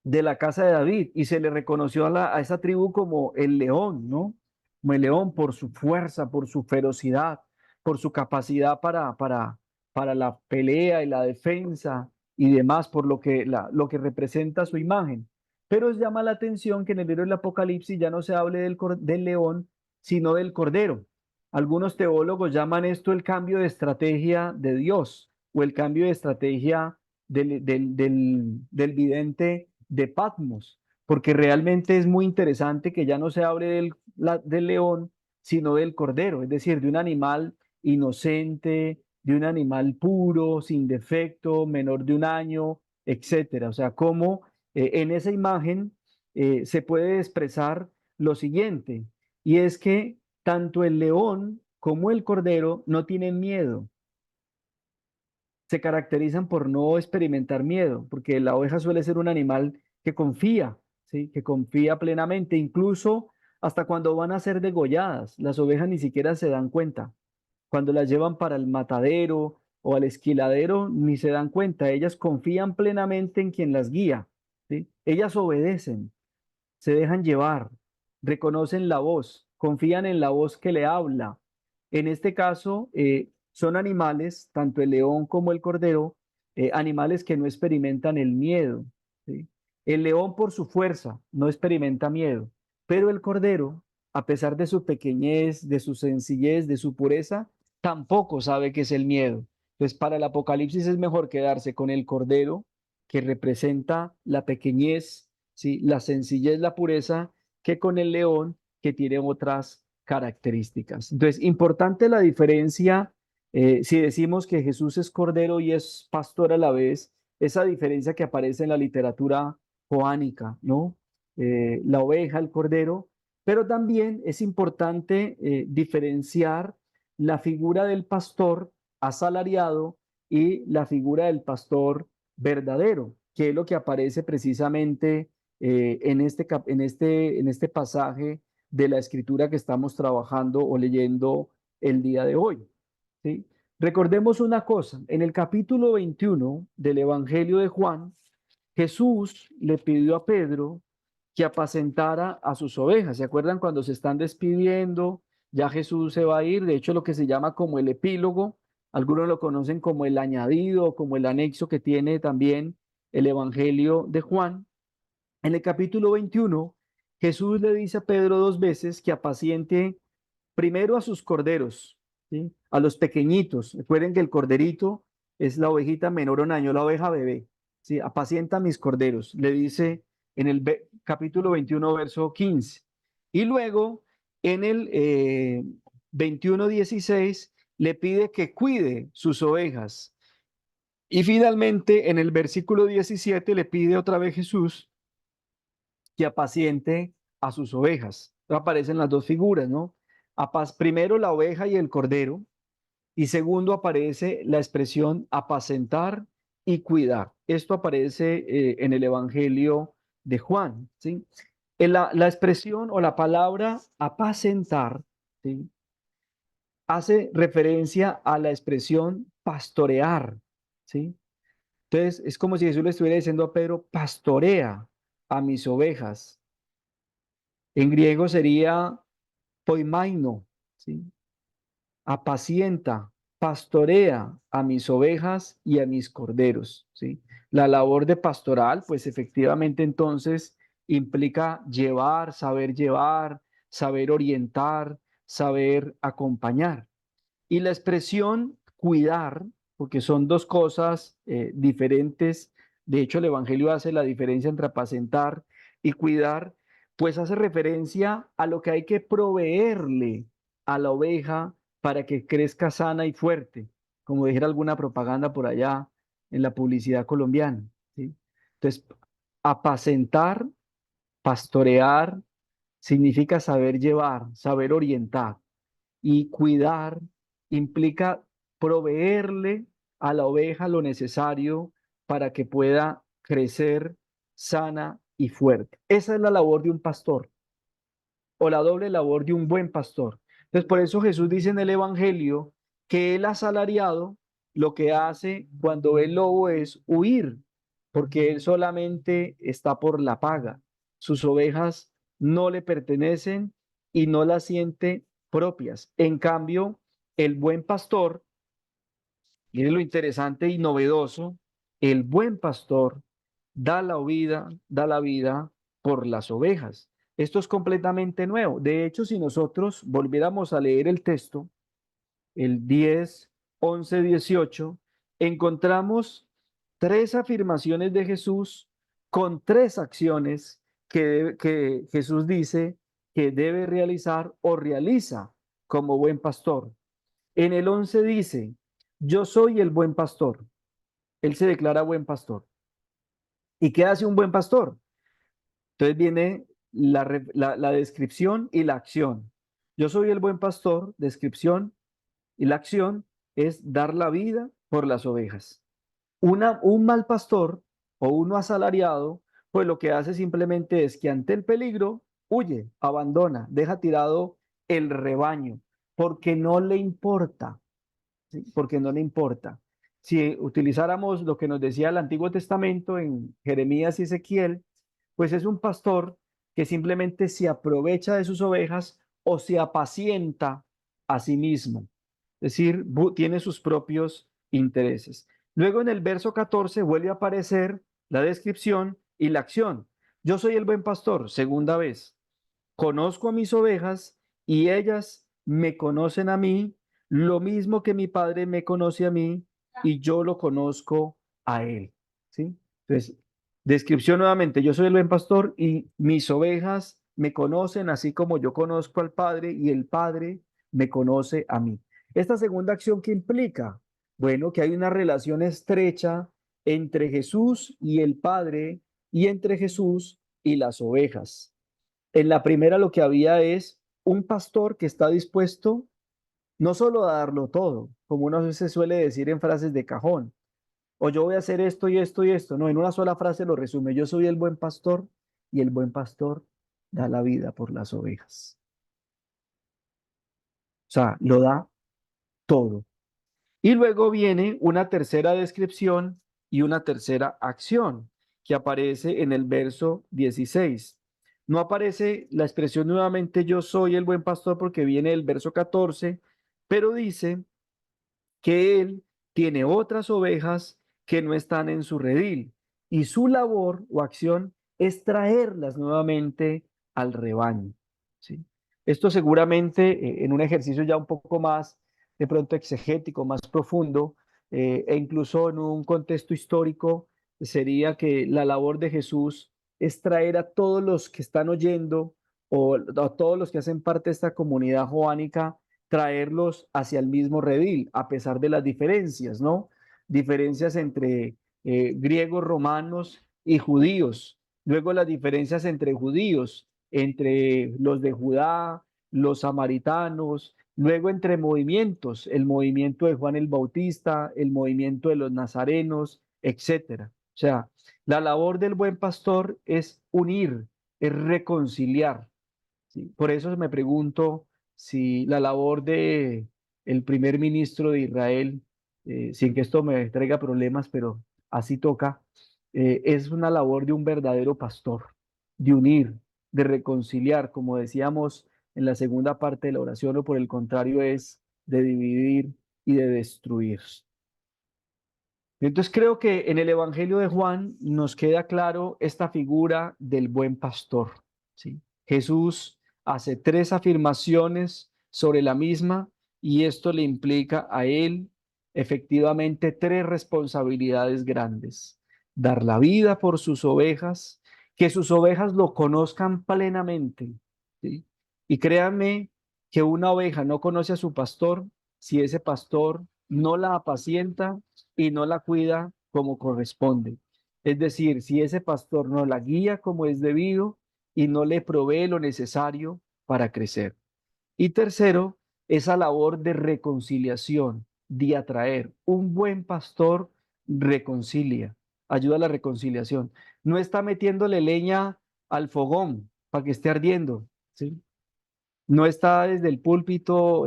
De la casa de David, y se le reconoció a esa tribu como el león, ¿no? Como el león por su fuerza, por su ferocidad, por su capacidad para la pelea y la defensa y demás, por lo que representa su imagen. Pero os llama la atención que en el libro del Apocalipsis ya no se hable del león, sino del cordero. Algunos teólogos llaman esto el cambio de estrategia de Dios o el cambio de estrategia del vidente de Patmos, porque realmente es muy interesante que ya no se hable del león, sino del cordero, es decir, de un animal inocente, de un animal puro, sin defecto, menor de un año, etcétera. O sea, cómo en esa imagen se puede expresar lo siguiente, y es que tanto el león como el cordero no tienen miedo, se caracterizan por no experimentar miedo, porque la oveja suele ser un animal que confía, ¿sí? Que confía plenamente, incluso hasta cuando van a ser degolladas, las ovejas ni siquiera se dan cuenta. Cuando las llevan para el matadero o al esquiladero, ni se dan cuenta, ellas confían plenamente en quien las guía, ¿sí? Ellas obedecen, se dejan llevar, reconocen la voz, confían en la voz que le habla. En este caso, son animales, tanto el león como el cordero, animales que no experimentan el miedo, ¿sí? El león por su fuerza no experimenta miedo, pero el cordero, a pesar de su pequeñez, de su sencillez, de su pureza, tampoco sabe qué es el miedo. Entonces, para el Apocalipsis es mejor quedarse con el cordero, que representa la pequeñez, ¿sí? La sencillez, la pureza, que con el león, que tiene otras características. Entonces, importante la diferencia, si decimos que Jesús es cordero y es pastor a la vez, esa diferencia que aparece en la literatura joánica, ¿no? La oveja, el cordero, pero también es importante diferenciar la figura del pastor asalariado y la figura del pastor verdadero, que es lo que aparece precisamente en este pasaje de la escritura que estamos trabajando o leyendo el día de hoy, ¿sí? Recordemos una cosa, en el capítulo 21 del Evangelio de Juan, Jesús le pidió a Pedro que apacentara a sus ovejas. ¿Se acuerdan cuando se están despidiendo? Ya Jesús se va a ir, de hecho lo que se llama como el epílogo, algunos lo conocen como el añadido, como el anexo que tiene también el Evangelio de Juan. En el capítulo 21, Jesús le dice a Pedro dos veces que apaciente primero a sus corderos, ¿sí? A los pequeñitos. Recuerden que el corderito es la ovejita menor a un año, la oveja bebé, ¿sí? Apacienta a mis corderos, le dice en el capítulo 21, verso 15. Y luego en el 21:16 le pide que cuide sus ovejas. Y finalmente en el versículo 17 le pide otra vez Jesús que apaciente a sus ovejas. Aparecen las dos figuras, ¿no? Primero la oveja y el cordero, y segundo aparece la expresión apacentar y cuidar. Esto aparece en el Evangelio de Juan, ¿sí? La expresión o la palabra apacentar, ¿sí? Hace referencia a la expresión pastorear, ¿sí? Entonces, es como si Jesús le estuviera diciendo a Pedro, pastorea a mis ovejas. En griego sería poimaino, ¿sí? Apacienta, pastorea a mis ovejas y a mis corderos, ¿sí? La labor de pastoral, pues efectivamente entonces implica llevar, saber orientar, saber acompañar. Y la expresión cuidar, porque son dos cosas diferentes. De hecho, el Evangelio hace la diferencia entre apacentar y cuidar, pues hace referencia a lo que hay que proveerle a la oveja para que crezca sana y fuerte, como dijera alguna propaganda por allá en la publicidad colombiana, ¿sí? Entonces, apacentar, pastorear, significa saber llevar, saber orientar. Y cuidar implica proveerle a la oveja lo necesario para que pueda crecer sana y fuerte. Esa es la labor de un pastor o la doble labor de un buen pastor. Entonces, por eso Jesús dice en el Evangelio que el asalariado lo que hace cuando ve el lobo es huir, porque él solamente está por la paga. Sus ovejas no le pertenecen y no las siente propias. En cambio, el buen pastor, miren lo interesante y novedoso, el buen pastor da la vida por las ovejas. Esto es completamente nuevo. De hecho, si nosotros volviéramos a leer el texto, el 10, 11, 18, encontramos tres afirmaciones de Jesús con tres acciones que Jesús dice que debe realizar o realiza como buen pastor. En el 11 dice, yo soy el buen pastor. Él se declara buen pastor. ¿Y qué hace un buen pastor? Entonces viene la descripción y la acción. Yo soy el buen pastor, descripción, y la acción es dar la vida por las ovejas. Un mal pastor o uno asalariado, pues lo que hace simplemente es que ante el peligro huye, abandona, deja tirado el rebaño, porque no le importa, ¿sí? Porque no le importa. Si utilizáramos lo que nos decía el Antiguo Testamento en Jeremías y Ezequiel, pues es un pastor que simplemente se aprovecha de sus ovejas o se apacienta a sí mismo. Es decir, tiene sus propios intereses. Luego en el verso 14 vuelve a aparecer la descripción y la acción. Yo soy el buen pastor, segunda vez. Conozco a mis ovejas y ellas me conocen a mí, lo mismo que mi padre me conoce a mí y yo lo conozco a él. ¿Sí? Entonces, descripción nuevamente, yo soy el buen pastor y mis ovejas me conocen así como yo conozco al padre y el padre me conoce a mí. Esta segunda acción, ¿qué implica? Bueno, que hay una relación estrecha entre Jesús y el padre y entre Jesús y las ovejas. En la primera lo que había es un pastor que está dispuesto no solo a darlo todo, como uno veces suele decir en frases de cajón, o yo voy a hacer esto y esto y esto, no, en una sola frase lo resume, yo soy el buen pastor y el buen pastor da la vida por las ovejas. O sea, lo da todo. Y luego viene una tercera descripción y una tercera acción que aparece en el verso 16. No aparece la expresión nuevamente yo soy el buen pastor porque viene el verso 14, pero dice que él tiene otras ovejas que no están en su redil y su labor o acción es traerlas nuevamente al rebaño, ¿sí? Esto seguramente en un ejercicio ya un poco más de pronto exegético, más profundo, e incluso en un contexto histórico, sería que la labor de Jesús es traer a todos los que están oyendo o a todos los que hacen parte de esta comunidad joánica traerlos hacia el mismo redil, a pesar de las diferencias, ¿no? Diferencias entre griegos, romanos y judíos. Luego las diferencias entre judíos entre los de Judá, los samaritanos, luego entre movimientos, el movimiento de Juan el Bautista, el movimiento de los nazarenos, etcétera. O sea, la labor del buen pastor es unir, es reconciliar. ¿Sí? Por eso me pregunto si la labor de el primer ministro de Israel, sin que esto me traiga problemas, pero así toca, es una labor de un verdadero pastor, de unir, de reconciliar, como decíamos en la segunda parte de la oración, o por el contrario es de dividir y de destruir. Entonces creo que en el Evangelio de Juan nos queda claro esta figura del buen pastor, ¿sí? Jesús hace tres afirmaciones sobre la misma y esto le implica a él efectivamente tres responsabilidades grandes. Dar la vida por sus ovejas, que sus ovejas lo conozcan plenamente, ¿sí? Y créanme que una oveja no conoce a su pastor si ese pastor no la apacienta y no la cuida como corresponde. Es decir, si ese pastor no la guía como es debido y no le provee lo necesario para crecer. Y tercero, esa labor de reconciliación, de atraer. Un buen pastor reconcilia, ayuda a la reconciliación. No está metiéndole leña al fogón para que esté ardiendo, ¿sí? No está desde el púlpito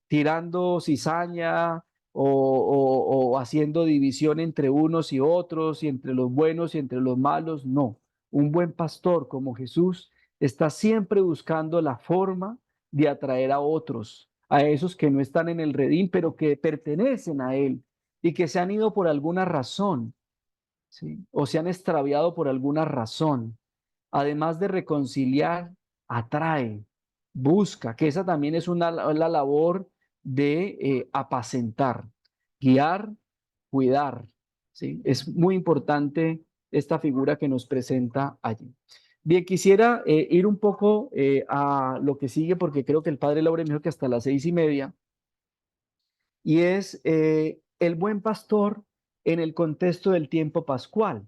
tirando cizaña o haciendo división entre unos y otros y entre los buenos y entre los malos. No, un buen pastor como Jesús está siempre buscando la forma de atraer a otros, a esos que no están en el redil, pero que pertenecen a Él y que se han ido por alguna razón, ¿sí? O se han extraviado por alguna razón. Además de reconciliar, atrae, busca, que esa también es la labor de apacentar, guiar, cuidar, ¿sí? Es muy importante esta figura que nos presenta allí. Bien, quisiera ir un poco a lo que sigue, porque creo que el padre Laura me dijo que hasta las 6:30, y es el buen pastor en el contexto del tiempo pascual.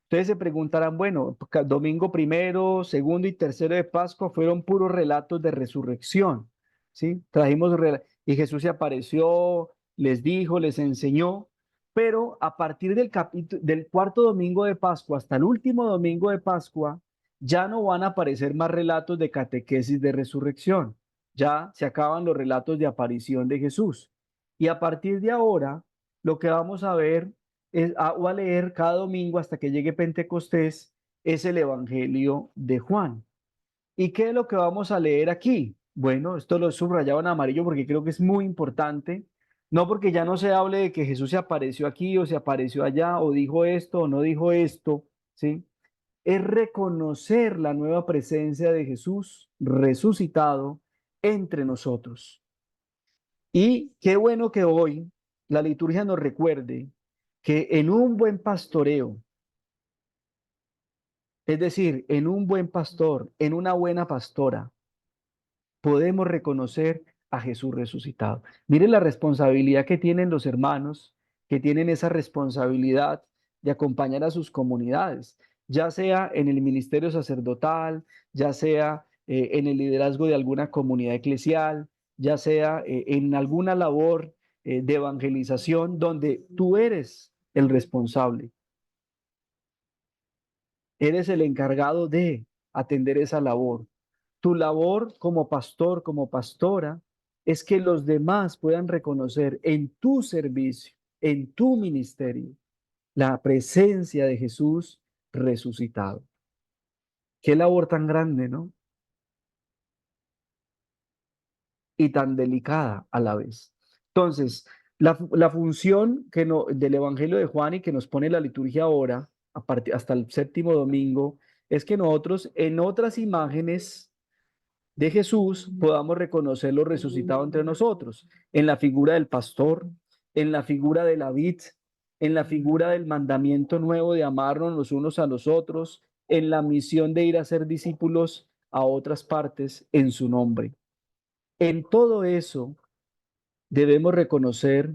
Ustedes se preguntarán, bueno, domingo primero, segundo y tercero de Pascua fueron puros relatos de resurrección, ¿sí? Y Jesús se apareció, les dijo, les enseñó, pero a partir del cuarto domingo de Pascua hasta el último domingo de Pascua, ya no van a aparecer más relatos de catequesis de resurrección, ya se acaban los relatos de aparición de Jesús. Y a partir de ahora, lo que vamos a ver o a leer cada domingo hasta que llegue Pentecostés es el Evangelio de Juan. ¿Y qué es lo que vamos a leer aquí? Bueno, esto lo he subrayado en amarillo porque creo que es muy importante. No porque ya no se hable de que Jesús se apareció aquí o se apareció allá o dijo esto o no dijo esto, ¿sí? Es reconocer la nueva presencia de Jesús resucitado entre nosotros. Y qué bueno que hoy la liturgia nos recuerde que en un buen pastoreo, es decir, en un buen pastor, en una buena pastora, podemos reconocer a Jesús resucitado. Miren la responsabilidad que tienen los hermanos, que tienen esa responsabilidad de acompañar a sus comunidades, ya sea en el ministerio sacerdotal, ya sea en el liderazgo de alguna comunidad eclesial, ya sea en alguna labor de evangelización donde tú eres el responsable. Eres el encargado de atender esa labor. Tu labor como pastor, como pastora, es que los demás puedan reconocer en tu servicio, en tu ministerio, la presencia de Jesús resucitado. Qué labor tan grande, ¿no? Y tan delicada a la vez. Entonces, la función del Evangelio de Juan y que nos pone la liturgia ahora, hasta el séptimo domingo, es que nosotros en otras imágenes de Jesús podamos reconocerlo resucitado entre nosotros, en la figura del pastor, en la figura de la vid, en la figura del mandamiento nuevo de amarnos los unos a los otros, en la misión de ir a ser discípulos a otras partes en su nombre. En todo eso debemos reconocer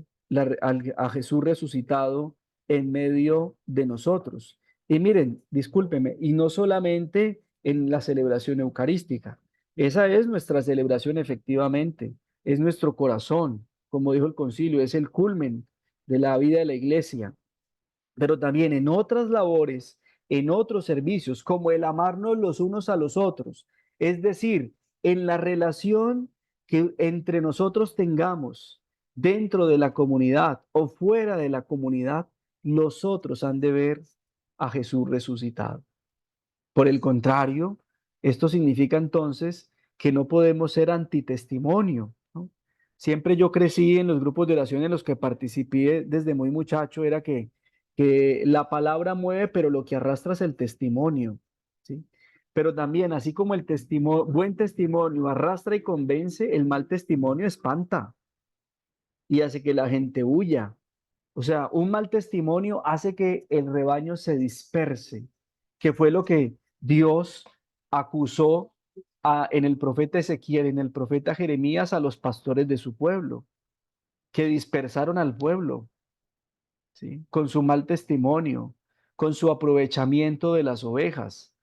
a Jesús resucitado en medio de nosotros. Y miren, discúlpeme, y no solamente en la celebración eucarística. Esa es nuestra celebración efectivamente, es nuestro corazón, como dijo el concilio, es el culmen de la vida de la iglesia, pero también en otras labores, en otros servicios, como el amarnos los unos a los otros, es decir, en la relación que entre nosotros tengamos dentro de la comunidad o fuera de la comunidad, los otros han de ver a Jesús resucitado. Por el contrario, esto significa entonces que no podemos ser antitestimonio, ¿no? Siempre yo crecí en los grupos de oración en los que participé desde muy muchacho, era que la palabra mueve, pero lo que arrastra es el testimonio, ¿sí? Pero también, así como el testimonio, buen testimonio arrastra y convence, el mal testimonio espanta y hace que la gente huya. O sea, un mal testimonio hace que el rebaño se disperse, que fue lo que Dios acusó en el profeta Ezequiel, en el profeta Jeremías, a los pastores de su pueblo, que dispersaron al pueblo, ¿sí? Con su mal testimonio, con su aprovechamiento de las ovejas.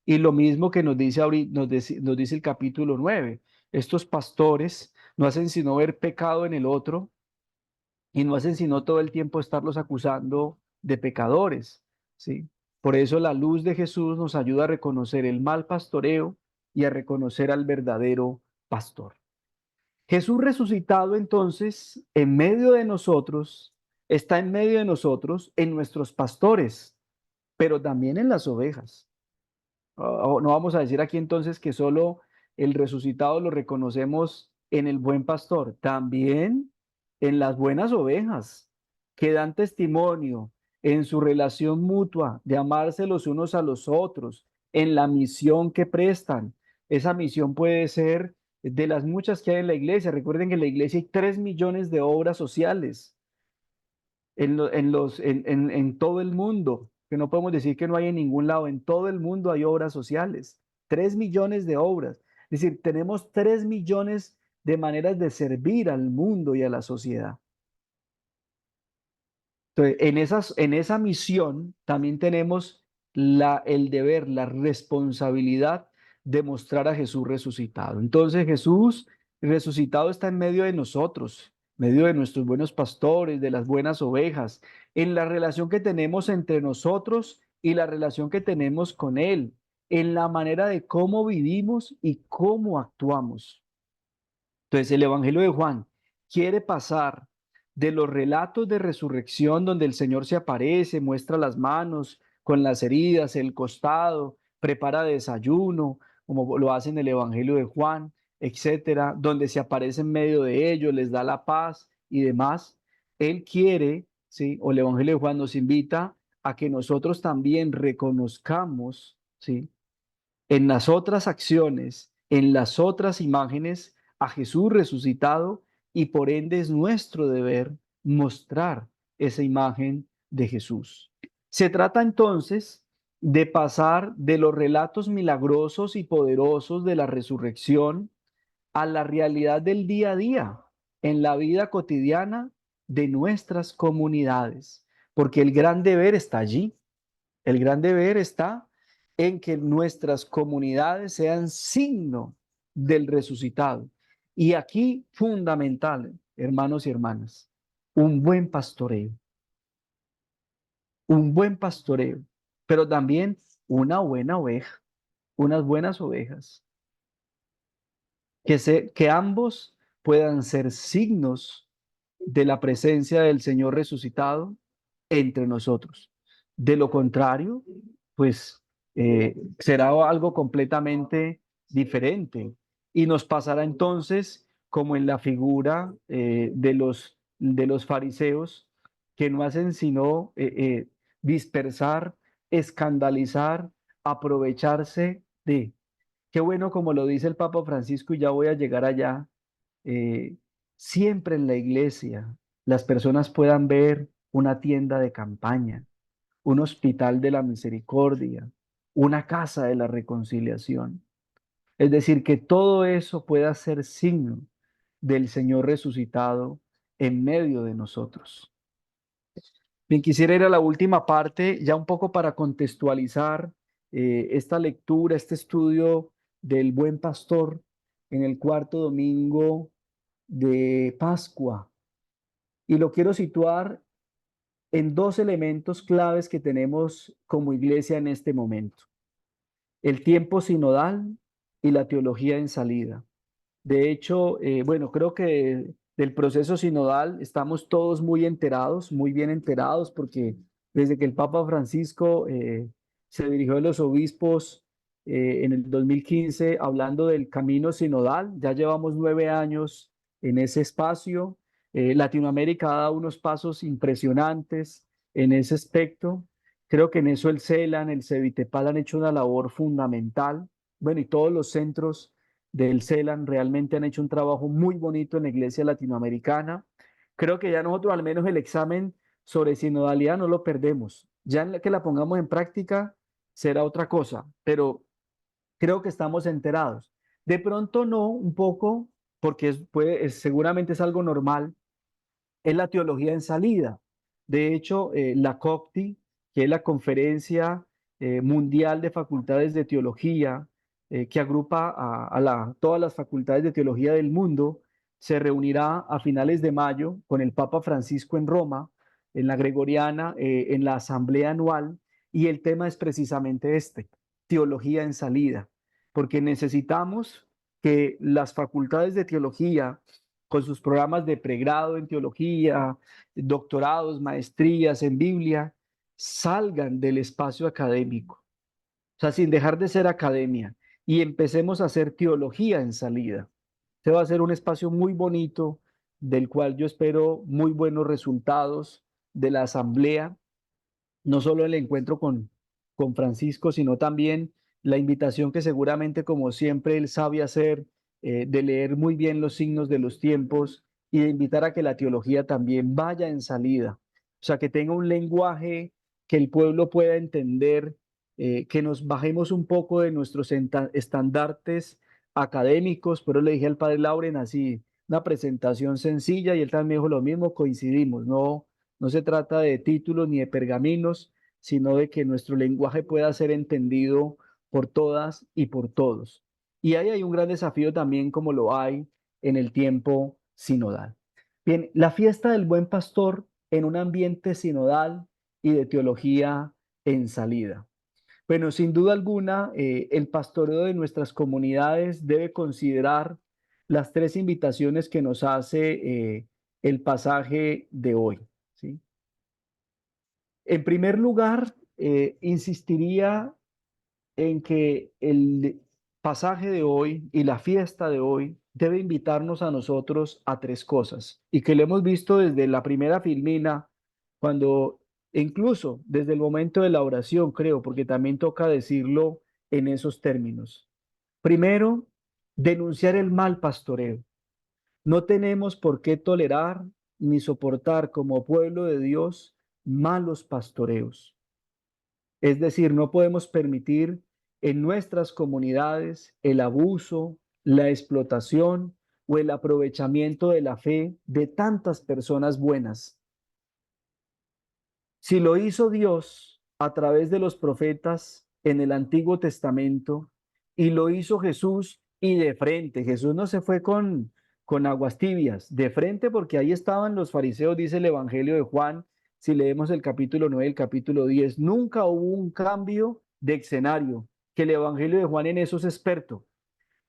Y lo mismo que nos dice, nos dice el capítulo 9. Estos pastores no hacen sino ver pecado en el otro y no hacen sino todo el tiempo estarlos acusando de pecadores, ¿sí? Por eso la luz de Jesús nos ayuda a reconocer el mal pastoreo y a reconocer al verdadero pastor. Jesús resucitado entonces en medio de nosotros, está en medio de nosotros, en nuestros pastores, pero también en las ovejas. No vamos a decir aquí entonces que solo el resucitado lo reconocemos en el buen pastor, también en las buenas ovejas que dan testimonio en su relación mutua de amarse los unos a los otros, en la misión que prestan. Esa misión puede ser de las muchas que hay en la iglesia. Recuerden que en la iglesia hay 3 millones de obras sociales en todo el mundo, que no podemos decir que no hay en ningún lado, en todo el mundo hay obras sociales, 3 millones de obras. Es decir, tenemos 3 millones de maneras de servir al mundo y a la sociedad. Entonces, en esa misión también tenemos el deber, la responsabilidad de mostrar a Jesús resucitado. Entonces Jesús resucitado está en medio de nosotros, medio de nuestros buenos pastores, de las buenas ovejas, en la relación que tenemos entre nosotros y la relación que tenemos con Él, en la manera de cómo vivimos y cómo actuamos. Entonces, el Evangelio de Juan quiere pasar de los relatos de resurrección donde el Señor se aparece, muestra las manos con las heridas, el costado, prepara desayuno, como lo hace en el Evangelio de Juan, etcétera, donde se aparece en medio de ellos, les da la paz y demás. Él quiere, ¿sí? O el Evangelio de Juan nos invita a que nosotros también reconozcamos, ¿sí? En las otras acciones, en las otras imágenes, a Jesús resucitado y por ende es nuestro deber mostrar esa imagen de Jesús. Se trata entonces de pasar de los relatos milagrosos y poderosos de la resurrección a la realidad del día a día, en la vida cotidiana de nuestras comunidades, porque el gran deber está allí. El gran deber está en que nuestras comunidades sean signo del resucitado. Y aquí, fundamental, hermanos y hermanas, un buen pastoreo, un buen pastoreo, pero también una buena oveja, unas buenas ovejas, que ambos puedan ser signos de la presencia del Señor resucitado entre nosotros. De lo contrario, pues será algo completamente diferente y nos pasará entonces como en la figura de los fariseos que no hacen sino dispersar, escandalizar, aprovecharse de. Qué bueno como lo dice el Papa Francisco y ya voy a llegar allá. eh, Siempre en la iglesia las personas puedan ver una tienda de campaña, un hospital de la misericordia, una casa de la reconciliación. Es decir, que todo eso pueda ser signo del Señor resucitado en medio de nosotros. Bien, quisiera ir a la última parte, ya un poco para contextualizar esta lectura, este estudio del Buen Pastor en el cuarto domingo de Pascua. Y lo quiero situar en dos elementos claves que tenemos como iglesia en este momento: el tiempo sinodal y la teología en salida. De hecho, bueno, creo que del proceso sinodal estamos todos muy enterados, muy bien enterados, porque desde que el Papa Francisco se dirigió a los obispos en el 2015 hablando del camino sinodal, ya llevamos 9 años en ese espacio. Latinoamérica ha dado unos pasos impresionantes en ese aspecto. Creo que en eso el CELAN, el CEVITEPAL han hecho una labor fundamental. Bueno, y todos los centros del CELAN realmente han hecho un trabajo muy bonito en la iglesia latinoamericana. Creo que ya nosotros al menos el examen sobre sinodalidad no lo perdemos. Ya en que la pongamos en práctica será otra cosa, pero creo que estamos enterados. De pronto no, un poco, porque seguramente es algo normal, es la teología en salida. De hecho, la COPTI, que es la Conferencia Mundial de Facultades de Teología, que agrupa todas las facultades de teología del mundo, se reunirá a finales de mayo con el Papa Francisco en Roma, en la Gregoriana, en la asamblea anual, y el tema es precisamente este: teología en salida, porque necesitamos que las facultades de teología, con sus programas de pregrado en teología, doctorados, maestrías en Biblia, salgan del espacio académico, o sea, sin dejar de ser academia, y empecemos a hacer teología en salida. Este va a ser un espacio muy bonito, del cual yo espero muy buenos resultados de la asamblea, no solo el encuentro con Francisco, sino también la invitación que seguramente, como siempre, él sabe hacer, de leer muy bien los signos de los tiempos y de invitar a que la teología también vaya en salida. O sea, que tenga un lenguaje que el pueblo pueda entender, que nos bajemos un poco de nuestros estandartes académicos. Pero le dije al padre Lauren así, una presentación sencilla, y él también me dijo lo mismo, coincidimos, no se trata de títulos ni de pergaminos, sino de que nuestro lenguaje pueda ser entendido por todas y por todos. Y ahí hay un gran desafío también, como lo hay en el tiempo sinodal. Bien, la fiesta del Buen Pastor en un ambiente sinodal y de teología en salida. Bueno, sin duda alguna, el pastoreo de nuestras comunidades debe considerar las tres invitaciones que nos hace el pasaje de hoy, ¿sí? En primer lugar, insistiría en que el pasaje de hoy y la fiesta de hoy debe invitarnos a nosotros a tres cosas, y que lo hemos visto desde la primera filmina, cuando incluso desde el momento de la oración, creo, porque también toca decirlo en esos términos. Primero, denunciar el mal pastoreo. No tenemos por qué tolerar ni soportar como pueblo de Dios malos pastoreos. Es decir, no podemos permitir en nuestras comunidades el abuso, la explotación o el aprovechamiento de la fe de tantas personas buenas. Si lo hizo Dios a través de los profetas en el Antiguo Testamento, y lo hizo Jesús, y de frente, Jesús no se fue con aguas tibias, de frente, porque ahí estaban los fariseos, dice el Evangelio de Juan, si leemos el capítulo 9, el capítulo 10, nunca hubo un cambio de escenario, que el Evangelio de Juan en eso es experto.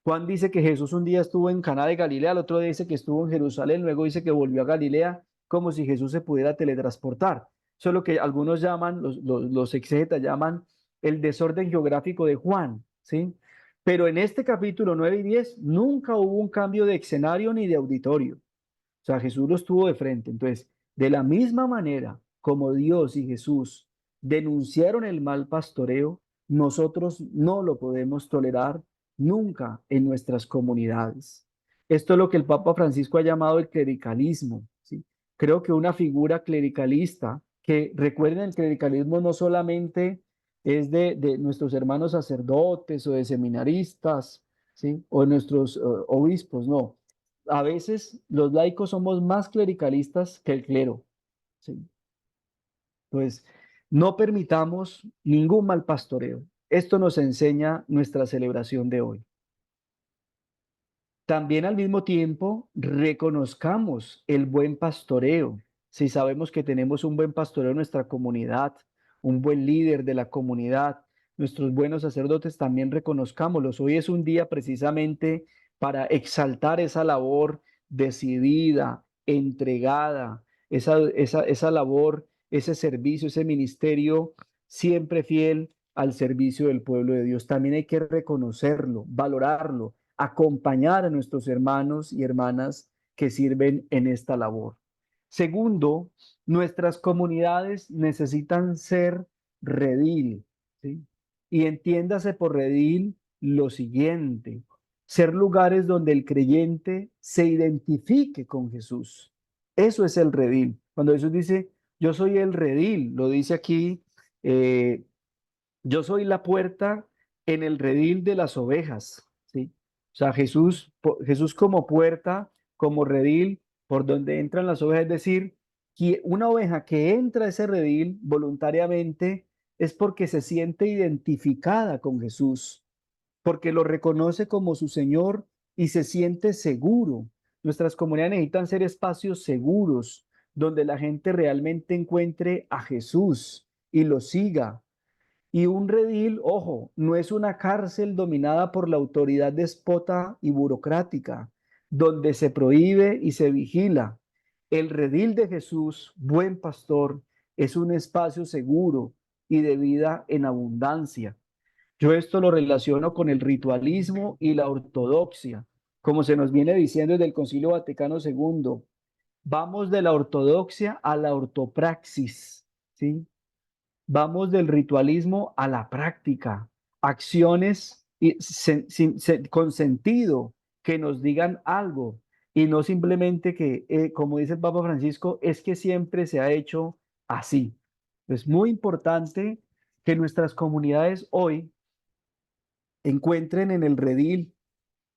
Juan dice que Jesús un día estuvo en Caná de Galilea, el otro día dice que estuvo en Jerusalén, luego dice que volvió a Galilea, como si Jesús se pudiera teletransportar. Eso es lo que algunos llaman, los exégetas llaman el desorden geográfico de Juan, ¿sí? Pero en este capítulo 9 y 10 nunca hubo un cambio de escenario ni de auditorio. O sea, Jesús lo estuvo de frente. Entonces, de la misma manera como Dios y Jesús denunciaron el mal pastoreo, nosotros no lo podemos tolerar nunca en nuestras comunidades. Esto es lo que el Papa Francisco ha llamado el clericalismo, ¿sí? Creo que una figura clericalista, que recuerden, el clericalismo no solamente es de nuestros hermanos sacerdotes o de seminaristas, ¿sí? O de nuestros obispos, no. A veces los laicos somos más clericalistas que el clero, ¿sí? Pues no permitamos ningún mal pastoreo. Esto nos enseña nuestra celebración de hoy. También al mismo tiempo reconozcamos el buen pastoreo. Si sabemos que tenemos un buen pastoreo en nuestra comunidad, un buen líder de la comunidad, nuestros buenos sacerdotes, también reconozcámoslos. Hoy es un día precisamente para exaltar esa labor decidida, entregada, esa labor, ese servicio, ese ministerio siempre fiel al servicio del pueblo de Dios. También hay que reconocerlo, valorarlo, acompañar a nuestros hermanos y hermanas que sirven en esta labor. Segundo, nuestras comunidades necesitan ser redil, ¿sí? Y entiéndase por redil lo siguiente: ser lugares donde el creyente se identifique con Jesús. Eso es el redil. Cuando Jesús dice, yo soy el redil, lo dice aquí, eh, yo soy la puerta en el redil de las ovejas, ¿sí? O sea, Jesús como puerta, como redil por donde entran las ovejas, es decir, que una oveja que entra a ese redil voluntariamente es porque se siente identificada con Jesús, porque lo reconoce como su Señor y se siente seguro. Nuestras comunidades necesitan ser espacios seguros donde la gente realmente encuentre a Jesús y lo siga. Y un redil, ojo, no es una cárcel dominada por la autoridad despota y burocrática, donde se prohíbe y se vigila. El redil de Jesús, buen pastor, es un espacio seguro y de vida en abundancia. Yo esto lo relaciono con el ritualismo y la ortodoxia, como se nos viene diciendo desde el Concilio Vaticano II. Vamos de la ortodoxia a la ortopraxis, ¿sí? Vamos del ritualismo a la práctica, acciones con sentido, que nos digan algo y no simplemente que, como dice el Papa Francisco, es que siempre se ha hecho así. Es muy importante que nuestras comunidades hoy encuentren en el redil,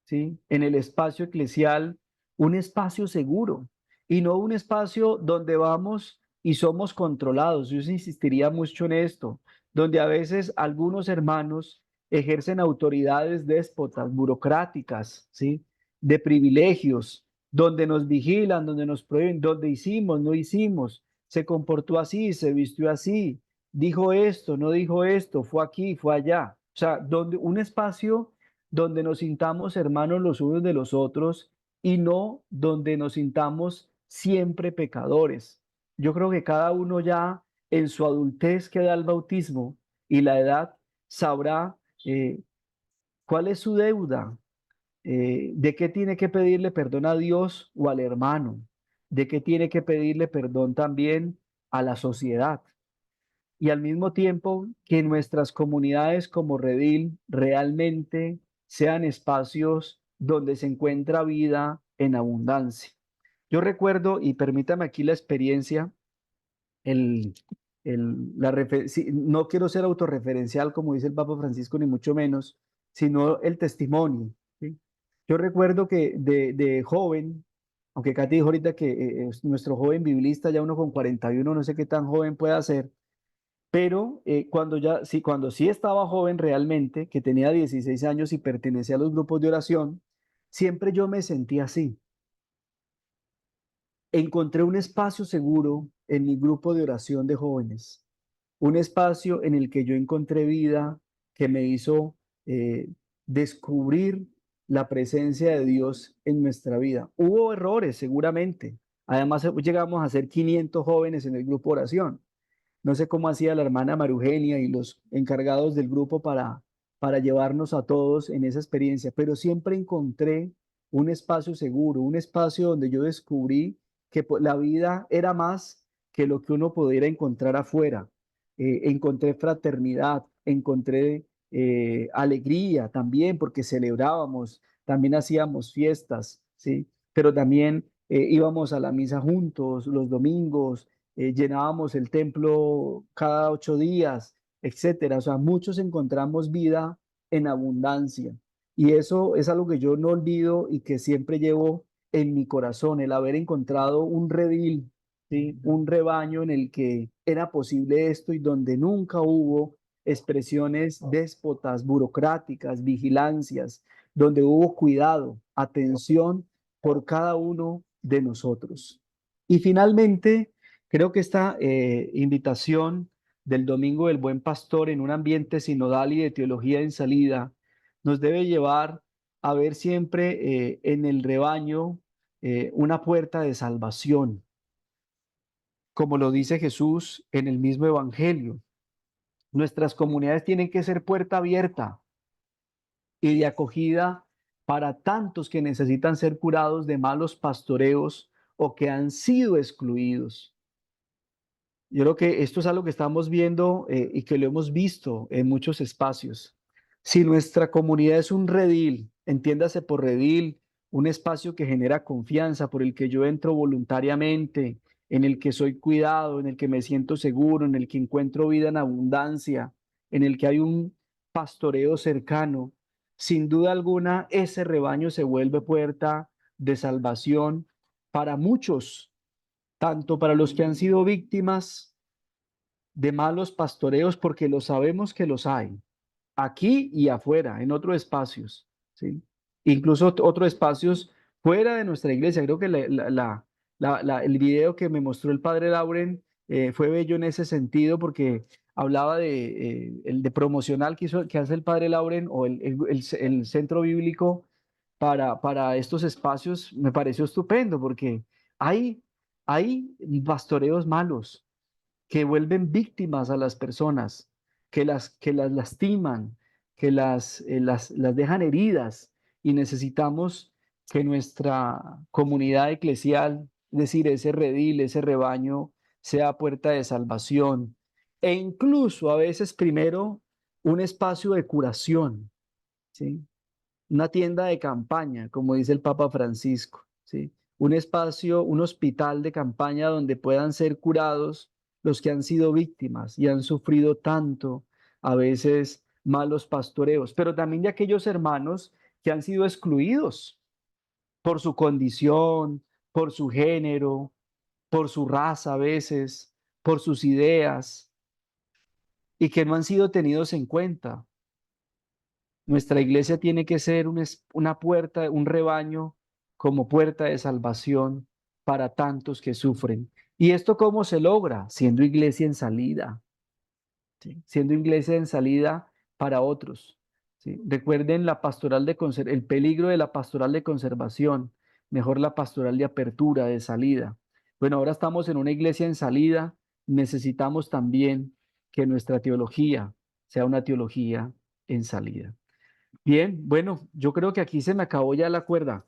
¿sí? En el espacio eclesial, un espacio seguro y no un espacio donde vamos y somos controlados. Yo insistiría mucho en esto, donde a veces algunos hermanos ejercen autoridades déspotas, burocráticas, ¿sí? De privilegios, donde nos vigilan, donde nos prohíben, donde hicimos, no hicimos, se comportó así, se vistió así, dijo esto, no dijo esto, fue aquí, fue allá. O sea, donde un espacio donde nos sintamos hermanos los unos de los otros y no donde nos sintamos siempre pecadores. Yo creo que cada uno ya en su adultez que da el bautismo y la edad sabrá cuál es su deuda, de qué tiene que pedirle perdón a Dios o al hermano, de qué tiene que pedirle perdón también a la sociedad. Y al mismo tiempo que nuestras comunidades como Redil realmente sean espacios donde se encuentra vida en abundancia. Yo recuerdo, y permítame aquí la experiencia, el, no quiero ser autorreferencial como dice el Papa Francisco, ni mucho menos, sino el testimonio, ¿sí? Yo recuerdo que de joven, aunque Katy dijo ahorita que es nuestro joven biblista, ya uno con 41, no sé qué tan joven pueda ser, pero cuando sí estaba joven realmente, que tenía 16 años y pertenecía a los grupos de oración, siempre yo me sentía así. Encontré un espacio seguro en mi grupo de oración de jóvenes, un espacio en el que yo encontré vida, que me hizo descubrir la presencia de Dios en nuestra vida. Hubo errores, seguramente. Además, llegamos a ser 500 jóvenes en el grupo de oración. No sé cómo hacía la hermana Marugenia y los encargados del grupo para llevarnos a todos en esa experiencia, pero siempre encontré un espacio seguro, un espacio donde yo descubrí que la vida era más que lo que uno pudiera encontrar afuera. Encontré fraternidad, encontré alegría también porque celebrábamos, también hacíamos fiestas, ¿sí? Pero también íbamos a la misa juntos los domingos, llenábamos el templo cada 8 días, etcétera. O sea, muchos encontramos vida en abundancia. Y eso es algo que yo no olvido y que siempre llevo en mi corazón, el haber encontrado un redil, ¿sí? Un rebaño en el que era posible esto y donde nunca hubo expresiones déspotas, burocráticas, vigilancias, donde hubo cuidado, atención por cada uno de nosotros. Y finalmente, creo que esta invitación del Domingo del Buen Pastor en un ambiente sinodal y de teología en salida nos debe llevar a ver siempre en el rebaño una puerta de salvación, como lo dice Jesús en el mismo Evangelio. Nuestras comunidades tienen que ser puerta abierta y de acogida para tantos que necesitan ser curados de malos pastoreos o que han sido excluidos. Yo creo que esto es algo que estamos viendo y que lo hemos visto en muchos espacios. Si nuestra comunidad es un redil, entiéndase por redil, un espacio que genera confianza, por el que yo entro voluntariamente, en el que soy cuidado, en el que me siento seguro, en el que encuentro vida en abundancia, en el que hay un pastoreo cercano, sin duda alguna ese rebaño se vuelve puerta de salvación para muchos, tanto para los que han sido víctimas de malos pastoreos, porque lo sabemos que los hay, aquí y afuera, en otros espacios, ¿sí? Incluso otros espacios fuera de nuestra iglesia. Creo que el video que me mostró el padre Lauren fue bello en ese sentido, porque hablaba el de promocional que hace el padre Lauren o el centro bíblico para estos espacios. Me pareció estupendo porque hay, hay pastoreos malos que vuelven víctimas a las personas, que las lastiman, que las dejan heridas, y necesitamos que nuestra comunidad eclesial, es decir, ese redil, ese rebaño, sea puerta de salvación e incluso a veces primero un espacio de curación, ¿sí? Una tienda de campaña, como dice el Papa Francisco, ¿sí? Un espacio, un hospital de campaña donde puedan ser curados los que han sido víctimas y han sufrido tanto, a veces malos pastoreos, pero también de aquellos hermanos que han sido excluidos por su condición, por su género, por su raza a veces, por sus ideas, y que no han sido tenidos en cuenta. Nuestra iglesia tiene que ser una puerta, un rebaño como puerta de salvación para tantos que sufren. ¿Y esto cómo se logra? Siendo iglesia en salida, ¿sí? Siendo iglesia en salida para otros, ¿sí? Recuerden el peligro de la pastoral de conservación, mejor la pastoral de apertura, de salida. Bueno, ahora estamos en una iglesia en salida, necesitamos también que nuestra teología sea una teología en salida. Bien, bueno, yo creo que aquí se me acabó ya la cuerda.